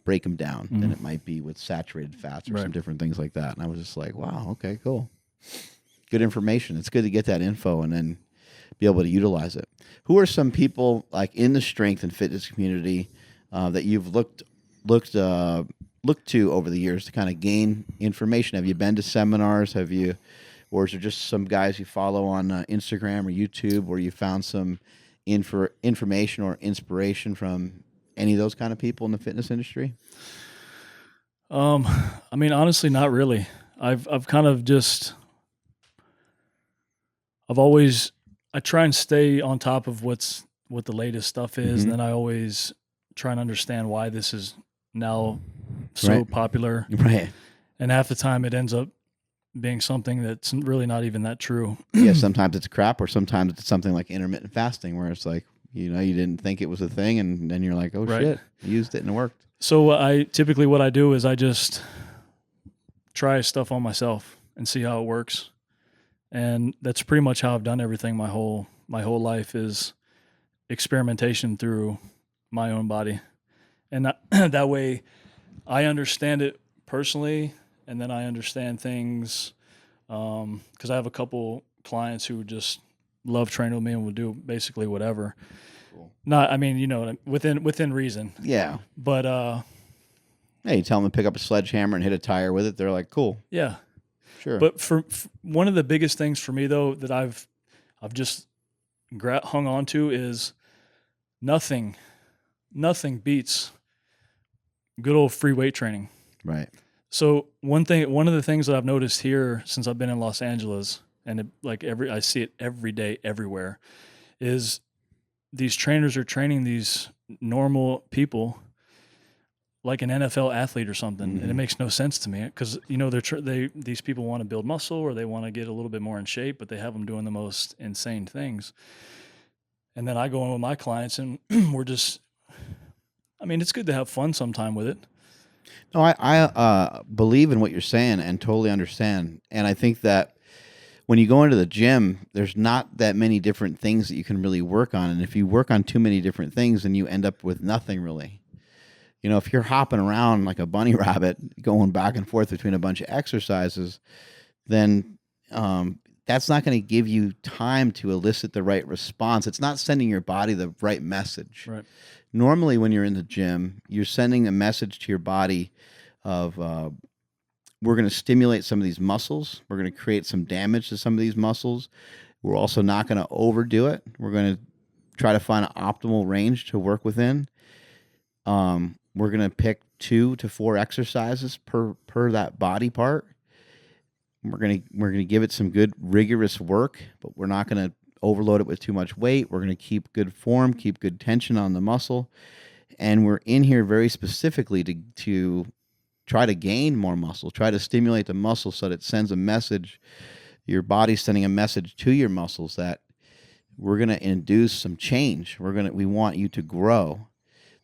break them down than it might be with saturated fats or some different things like that. And I was just like, wow, okay, cool, good information. It's good to get that info and then be able to utilize it. Who are some people like in the strength and fitness community that you've looked to over the years to kind of gain information? Have you been to seminars? Or is there just some guys you follow on Instagram or YouTube where you found some information or inspiration from any of those kind of people in the fitness industry? I mean, honestly, not really. I've kind of just, I try and stay on top of what the latest stuff is. And then I always try and understand why this is now so popular. Right. And half the time it ends up being something that's really not even that true. Yeah, sometimes it's crap, or sometimes it's something like intermittent fasting, where it's like, you didn't think it was a thing, and then you're like, oh shit, I used it and it worked. So what I do is I just try stuff on myself and see how it works. And that's pretty much how I've done everything my whole life, is experimentation through my own body. And that way I understand it personally, and then I understand things because I have a couple clients who just love training with me and will do basically whatever. Cool. Within reason. Yeah. But hey, you tell them to pick up a sledgehammer and hit a tire with it. They're like, cool. Yeah. Sure. But for one of the biggest things for me though that I've I've just hung on to is nothing beats good old free weight training. Right. So one of the things that I've noticed here since I've been in Los Angeles, and I see it every day, everywhere, is these trainers are training these normal people like an NFL athlete or something, and it makes no sense to me because these people want to build muscle or they want to get a little bit more in shape, but they have them doing the most insane things. And then I go in with my clients, and we're just, I mean, it's good to have fun sometime with it. No, I believe in what you're saying and totally understand. And I think that when you go into the gym, there's not that many different things that you can really work on. And if you work on too many different things, then you end up with nothing really. You know, if you're hopping around like a bunny rabbit, going back and forth between a bunch of exercises, then that's not going to give you time to elicit the right response. It's not sending your body the right message. Right. Normally, when you're in the gym, you're sending a message to your body of we're going to stimulate some of these muscles. We're going to create some damage to some of these muscles. We're also not going to overdo it. We're going to try to find an optimal range to work within. We're going to pick 2 to 4 exercises per that body part. We're going to give it some good rigorous work, but we're not going to overload it with too much weight. We're going to keep good form, keep good tension on the muscle. And we're in here very specifically to try to gain more muscle, try to stimulate the muscle so that it sends a message. Your body's sending a message to your muscles that we're going to induce some change. We want you to grow.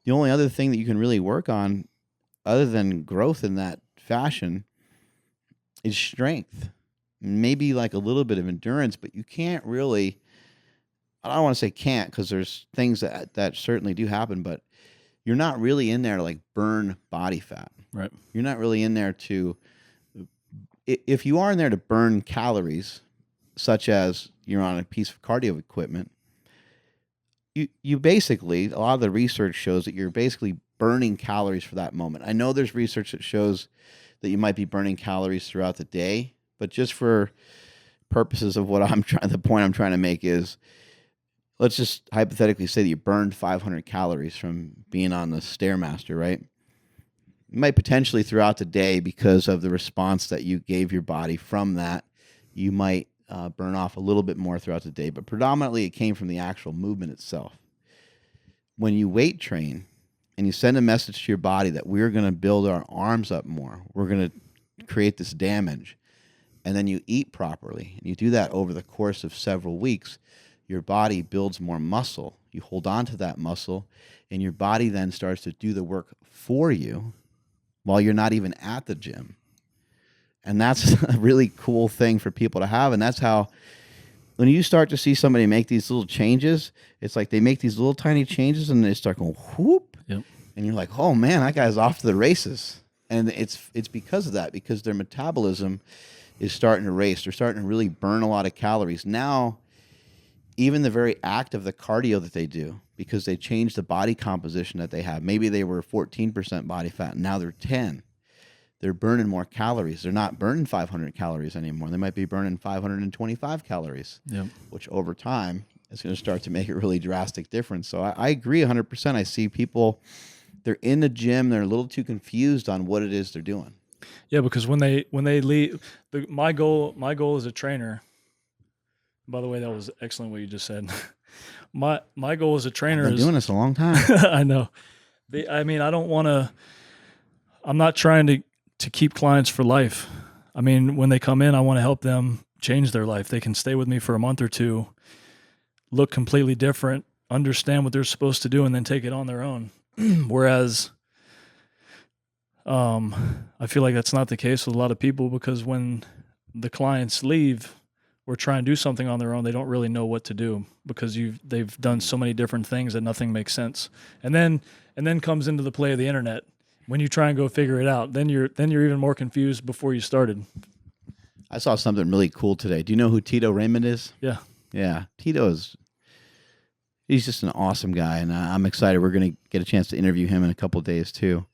The only other thing that you can really work on other than growth in that fashion is strength. Maybe like a little bit of endurance, but you can't really, I don't want to say can't because there's things that certainly do happen, but you're not really in there to like burn body fat. Right. You're not really in there to, if you are in there to burn calories, such as you're on a piece of cardio equipment, you basically, a lot of the research shows that you're basically burning calories for that moment. I know there's research that shows that you might be burning calories throughout the day, but just for purposes of the point I'm trying to make is, let's just hypothetically say that you burned 500 calories from being on the Stairmaster, right? You might potentially throughout the day, because of the response that you gave your body from that, you might burn off a little bit more throughout the day, but predominantly it came from the actual movement itself. When you weight train and you send a message to your body that we're going to build our arms up more, we're going to create this damage, and then you eat properly, and you do that over the course of several weeks, your body builds more muscle. You hold on to that muscle, and your body then starts to do the work for you while you're not even at the gym. And that's a really cool thing for people to have. And that's how, when you start to see somebody make these little changes, it's like they make these little tiny changes and they start going whoop. Yep. And you're like, oh man, that guy's off to the races. And it's because of that, because their metabolism is starting to race. They're starting to really burn a lot of calories. Now, even the very act of the cardio that they do, because they changed the body composition that they have. Maybe they were 14% body fat, and now they're 10. They're burning more calories. They're not burning 500 calories anymore. They might be burning 525 calories, Yep. which over time is going to start to make a really drastic difference. So I agree 100%. I see people, they're in the gym, they're a little too confused on what it is they're doing. Yeah, because when they leave, my goal as a trainer. By the way, that was excellent what you just said. My goal as a trainer I've been doing this a long time. I know. I don't want to. I'm not trying to keep clients for life. I mean, when they come in, I want to help them change their life. They can stay with me for a month or two, look completely different, understand what they're supposed to do, and then take it on their own. Whereas, I feel like that's not the case with a lot of people, because when the clients leave or try and do something on their own, they don't really know what to do, because they've done so many different things that nothing makes sense. And then comes into the play of the internet. When you try and go figure it out, then you're even more confused before you started. I saw something really cool today. Do you know who Tito Raymond is? Yeah. Yeah. He's just an awesome guy, and I'm excited. We're going to get a chance to interview him in a couple of days too.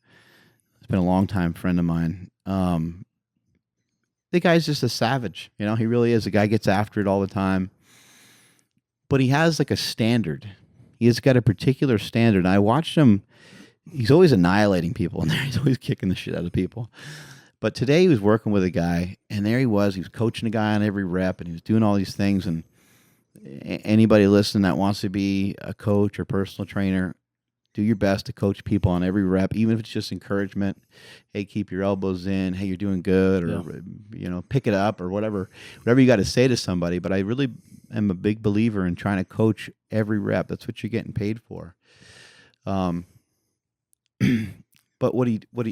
It's been a long time friend of mine. The guy's just a savage. You know, he really is. The guy gets after it all the time. but he has like a standard. He has got a particular standard. I watched him. He's always annihilating people in there. He's always kicking the shit out of people. But today he was working with a guy, and there he was coaching a guy on every rep, and he was doing all these things. And anybody listening that wants to be a coach or personal trainer, do your best to coach people on every rep, even if it's just encouragement. Hey, keep your elbows in. Hey, you're doing good, or pick it up, or whatever you got to say to somebody. But I really am a big believer in trying to coach every rep. That's what you're getting paid for. But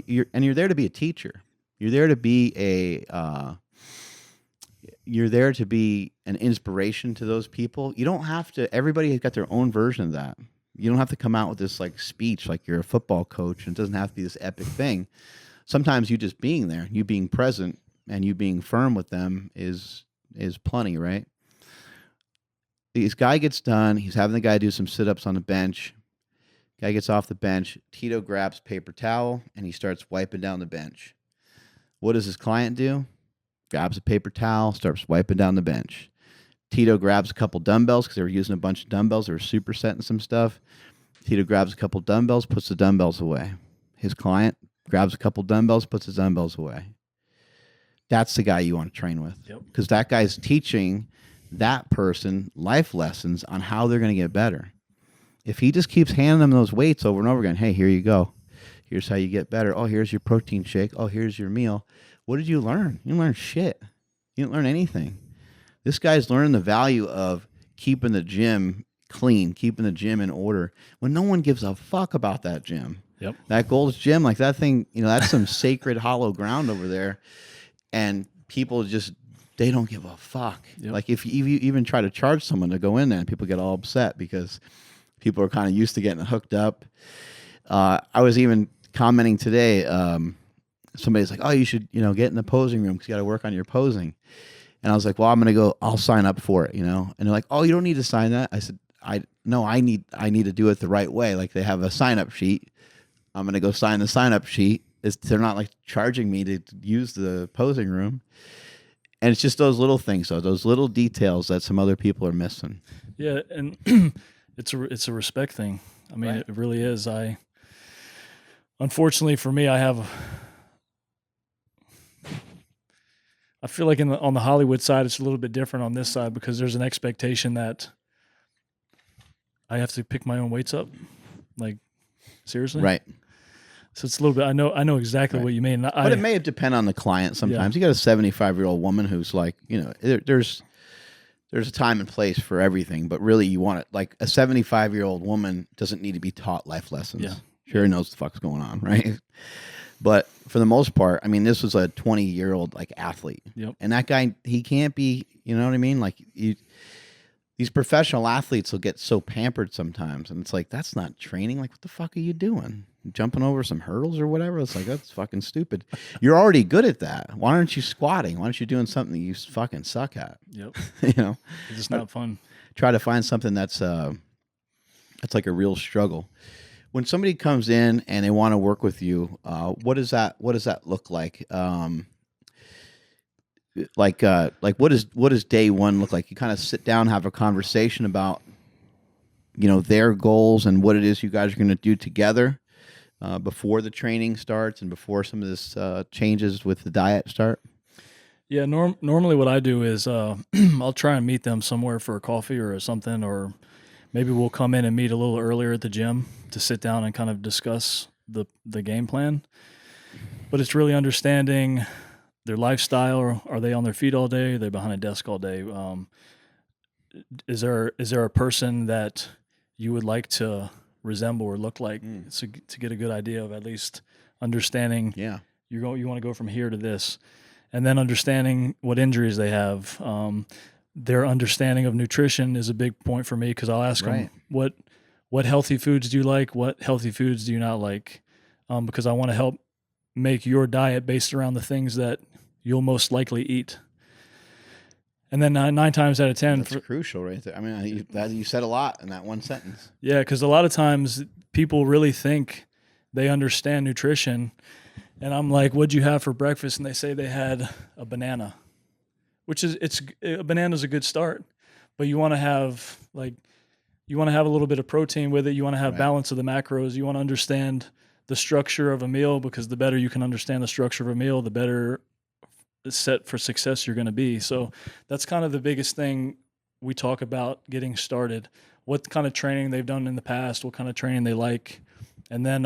you're there to be a teacher. You're there to be you're there to be an inspiration to those people. You don't have to. Everybody has got their own version of that. You don't have to come out with this like speech like you're a football coach, and it doesn't have to be this epic thing. Sometimes you just being there, you being present, and you being firm with them is plenty, right? This guy gets done. He's having the guy do some sit-ups on the bench. Guy gets off the bench. Tito grabs paper towel, and he starts wiping down the bench. What does his client do? Grabs a paper towel, starts wiping down the bench. Tito grabs a couple dumbbells because they were using a bunch of dumbbells. They were supersetting some stuff. Tito grabs a couple dumbbells, puts the dumbbells away. His client grabs a couple dumbbells, puts the dumbbells away. That's the guy you want to train with. Because that guy's teaching that person life lessons on how they're going to get better. If he just keeps handing them those weights over and over again, hey, here you go. Here's how you get better. Oh, here's your protein shake. Oh, here's your meal. What did you learn? You didn't learn shit. You didn't learn anything. This guy's learning the value of keeping the gym clean, keeping the gym in order, when no one gives a fuck about that gym. Yep. That Gold's Gym, like that thing, that's some sacred hollow ground over there. And people just, they don't give a fuck. Yep. Like if you even try to charge someone to go in there, and people get all upset because people are kind of used to getting hooked up. I was even commenting today, somebody's like, oh, you should, get in the posing room because you got to work on your posing. And I was like, well, I'll sign up for it, And they're like, oh, you don't need to sign that. I said, I need to do it the right way. Like they have a sign up sheet. I'm going to go sign the sign up sheet. They're not like charging me to use the posing room. And it's just those little things, though, those little details that some other people are missing. Yeah. And it's a respect thing. I mean, right. It really is. Unfortunately for me, I feel like on the Hollywood side, it's a little bit different on this side because there's an expectation that I have to pick my own weights up. Like, seriously? Right. So it's a little bit, I know exactly what you mean. But it may depend on the client sometimes. Yeah. You got a 75-year-old woman who's like, there's a time and place for everything, but really you want it. Like a 75-year-old woman doesn't need to be taught life lessons. Yeah. Sure knows what the fuck's going on, right? But for the most part, I mean, this was a 20-year-old like athlete. Yep. And that guy, he can't be, you know what I mean? Like these professional athletes will get so pampered sometimes. And it's like, that's not training. Like, what the fuck are you doing? Jumping over some hurdles or whatever? It's like, that's fucking stupid. You're already good at that. Why aren't you squatting? Why aren't you doing something that you fucking suck at? Yep. It's just not fun. Try to find something that's like a real struggle. When somebody comes in and they want to work with you, what does that look like? Like what does day one look like? You kind of sit down, have a conversation about, their goals and what it is you guys are going to do together before the training starts and before some of this changes with the diet start. Yeah, normally what I do is I'll try and meet them somewhere for a coffee or something, or maybe we'll come in and meet a little earlier at the gym to sit down and kind of discuss the game plan. But it's really understanding their lifestyle. Are they on their feet all day? Are they behind a desk all day? Is there a person that you would like to resemble or look like to get a good idea of at least understanding? Yeah, you want to go from here to this, and then understanding what injuries they have. Their understanding of nutrition is a big point for me because I'll ask them what healthy foods do you like? What healthy foods do you not like? Because I want to help make your diet based around the things that you'll most likely eat. And then 9 times out of 10, that's crucial right there. I mean, you said a lot in that one sentence. Yeah, because a lot of times people really think they understand nutrition, and I'm like, "What'd you have for breakfast?" And they say they had a banana, which is a banana's a good start. but you want to have a little bit of protein with it. You want to have Right. balance of the macros. You want to understand the structure of a meal, because the better you can understand the structure of a meal, the better set for success you're going to be. So that's kind of the biggest thing we talk about getting started. What kind of training they've done in the past, what kind of training they like. And then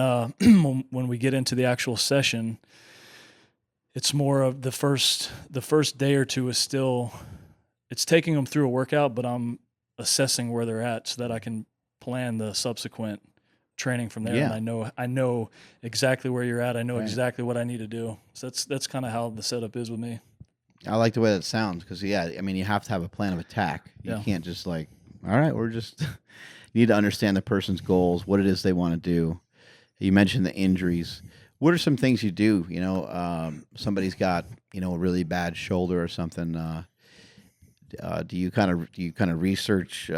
when we get into the actual session, it's more of the first day or two is still, it's taking them through a workout, but I'm assessing where they're at so that I can plan the subsequent training from there. Yeah. And I know exactly where you're at. I know Right. exactly what I need to do. So that's kind of how the setup is with me. I like the way that sounds because, yeah, I mean, you have to have a plan of attack. You Yeah. can't just like, all right, we're just, you need to understand the person's goals, what it is they want to do. You mentioned the injuries. What are some things you do? You know, somebody's got, you know, a really bad shoulder or something. Do you kind of research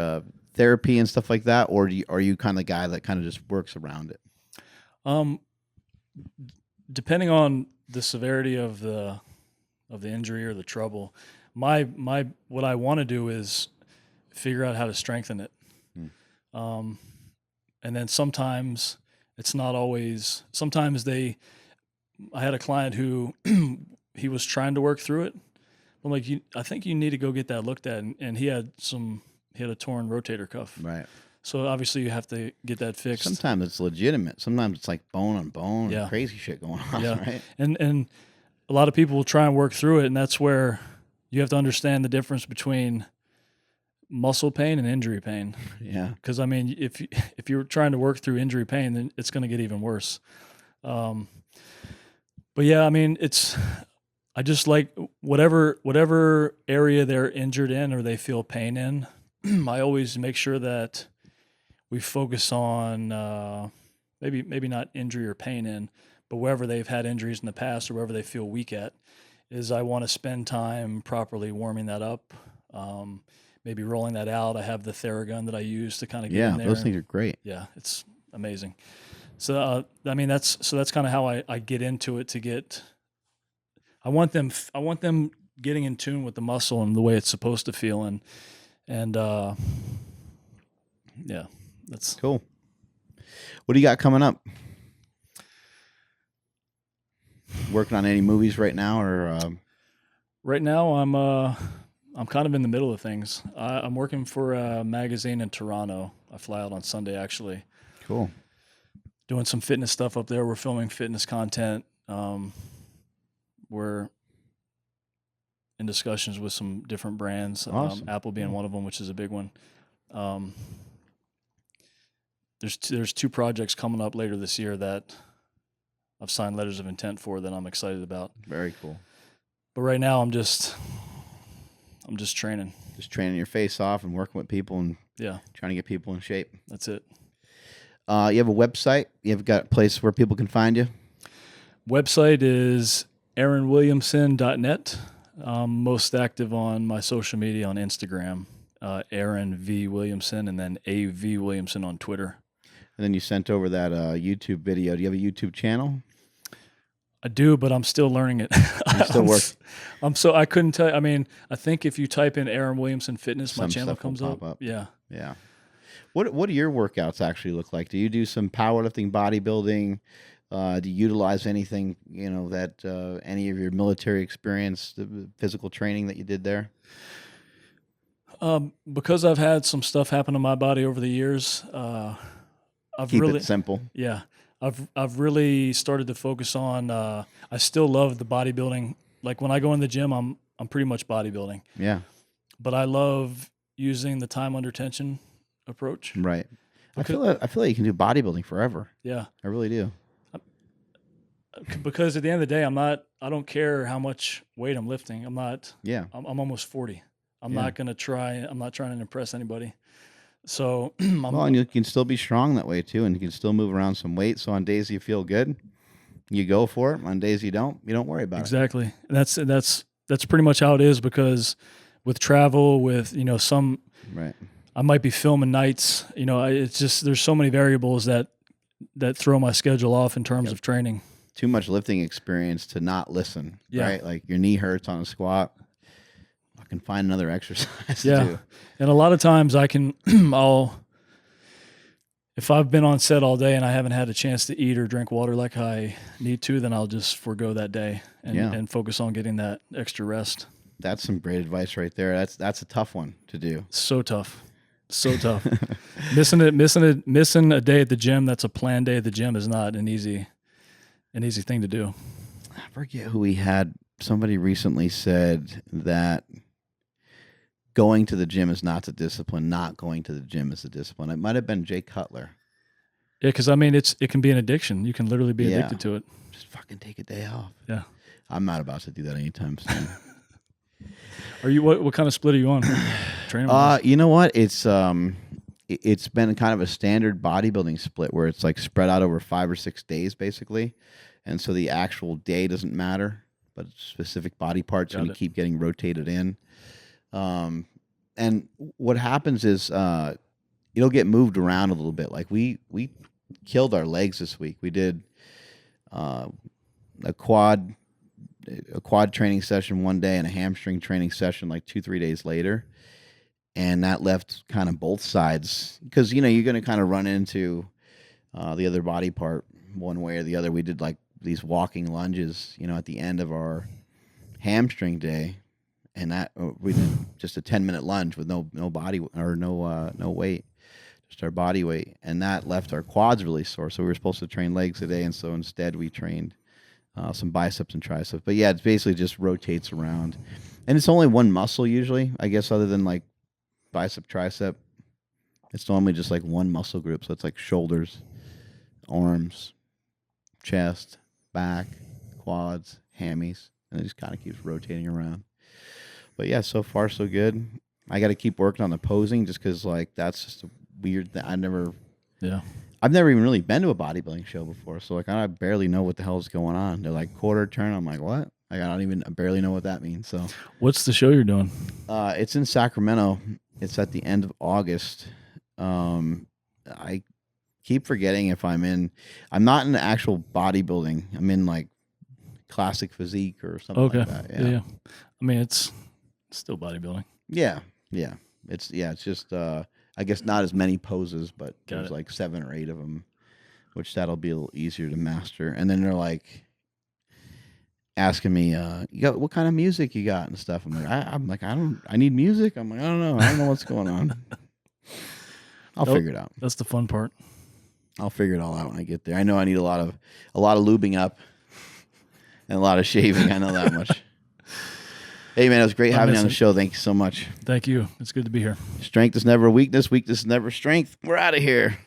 therapy and stuff like that, or are you kind of the guy that kind of just works around it? Depending on the severity of the injury or the trouble, my what I want to do is figure out how to strengthen it. And then sometimes it's not always. Sometimes I had a client who he was trying to work through it. I'm like, I think you need to go get that looked at, and he had a torn rotator cuff. Right. So obviously you have to get that fixed. Sometimes it's legitimate. Sometimes it's like bone on bone, Yeah. and crazy shit going on. Yeah. Right. And a lot of people will try and work through it, and that's where you have to understand the difference between muscle pain and injury pain. Yeah. Because I mean, if you're trying to work through injury pain, then it's going to get even worse. But yeah, I mean, I just like whatever area they're injured in or they feel pain in. I always make sure that we focus on maybe not injury or pain in, but wherever they've had injuries in the past or wherever they feel weak at, is I want to spend time properly warming that up. Maybe rolling that out. I have the Theragun that I use to kind of get in there. Those things are great. Yeah, it's amazing. So I mean, that's kind of how I get into it. I want them getting in tune with the muscle and the way it's supposed to feel, and yeah, that's Cool. What do you got coming up? Working on any movies right now, or right now I'm kind of in the middle of things. I'm working for a magazine in Toronto. I fly out on Sunday, actually. cool? Doing some fitness stuff up there. We're filming fitness content. We're in discussions with some different brands, Awesome. Apple being one of them, which is a big one. There's two projects coming up later this year that I've signed letters of intent for that I'm excited about. Very cool. But right now I'm just training. Just training your face off and working with people and Yeah, trying to get people in shape. that's it. You have a website? You've got a place where people can find you? Website is aaronwilliamson.net. I'm most active on my social media on Instagram, Aaron V. Williamson, and then A.V. Williamson on Twitter. And then you sent over that YouTube video. Do you have a YouTube channel? I do, but I'm still learning it. You still work. I couldn't tell. I mean, I think if you type in Aaron Williamson Fitness, my Some channel stuff will comes pop up. up. Yeah. Yeah. What do your workouts actually look like? Do you do some powerlifting, bodybuilding? Do you utilize anything, that any of your military experience, the physical training that you did there? Because I've had some stuff happen to my body over the years, I've Keep really it simple. Yeah, I've really started to focus on. I still love the bodybuilding. Like when I go in the gym, I'm pretty much bodybuilding. Yeah. But I love using the time under tension approach. Right. I feel like you can do bodybuilding forever. Yeah, I really do. because at the end of the day, I don't care how much weight I'm lifting. Yeah. I'm almost 40. I'm Yeah. not trying to impress anybody. So Well, and you can still be strong that way too, and you can still move around some weight. So on days you feel good, you go for it. On days you don't worry about it. exactly. And that's pretty much how it is, because with travel, with some. Right. I might be filming nights. It's just there's so many variables that throw my schedule off in terms of training. Too much lifting experience to not listen. Yeah. Right. Like your knee hurts on a squat. fucking find another exercise Yeah. to do. And a lot of times I can, if I've been on set all day and I haven't had a chance to eat or drink water like I need to, then I'll just forego that day and focus on getting that extra rest. That's some great advice right there. That's a tough one to do. So tough. So tough. Missing a day at the gym that's a planned day at the gym is not an easy thing to do. I forget who we had. Somebody recently said that going to the gym is not the discipline. Not going to the gym is the discipline. It might have been Jay Cutler. Yeah, because I mean, it can be an addiction. You can literally be addicted to it. Just fucking take a day off. Yeah. I'm not about to do that anytime soon. Are you what kind of split are you on? Training? You know what? It's been kind of a standard bodybuilding split where it's like spread out over 5 or 6 days basically, and so the actual day doesn't matter, but specific body parts going to keep getting rotated in. And what happens is it'll get moved around a little bit. Like we killed our legs this week. We did a quad training session one day and a hamstring training session like 2-3 days later. And that left kind of both sides because, you know, you're going to kind of run into the other body part one way or the other. We did like these walking lunges, you know, at the end of our hamstring day. And that we did just a 10-minute lunge with no body or no weight, just our body weight. And that left our quads really sore. So we were supposed to train legs today. And so instead we trained some biceps and triceps. But yeah, it basically just rotates around. And it's only one muscle usually, I guess, other than like bicep, tricep. It's normally just like one muscle group. So it's like shoulders, arms, chest, back, quads, hammies. And it just kind of keeps rotating around. But yeah, so far so good. I got to keep working on the posing just because like that's just a weird thing. I've never even really been to a bodybuilding show before. So like I barely know what the hell is going on. They're like quarter turn. I'm like, what? Like, I barely know what that means. So what's the show you're doing? It's in Sacramento. It's at the end of August. I keep forgetting if I'm not in the actual bodybuilding. I'm in like classic physique or something like that. Yeah. I mean, it's still bodybuilding. Yeah. It's just I guess not as many poses, but there's like 7 or 8 of them, which that'll be a little easier to master. And then they're like asking me, you got what kind of music you got and stuff. I'm like, I need music. I'm like, I don't know what's going on. I'll figure it out. That's the fun part. I'll figure it all out when I get there. I know I need a lot of lubing up and a lot of shaving. I know that much. Hey, man, it was great having you on the show. Thank you so much. Thank you. It's good to be here. Strength is never weakness. Weakness is never strength. We're out of here.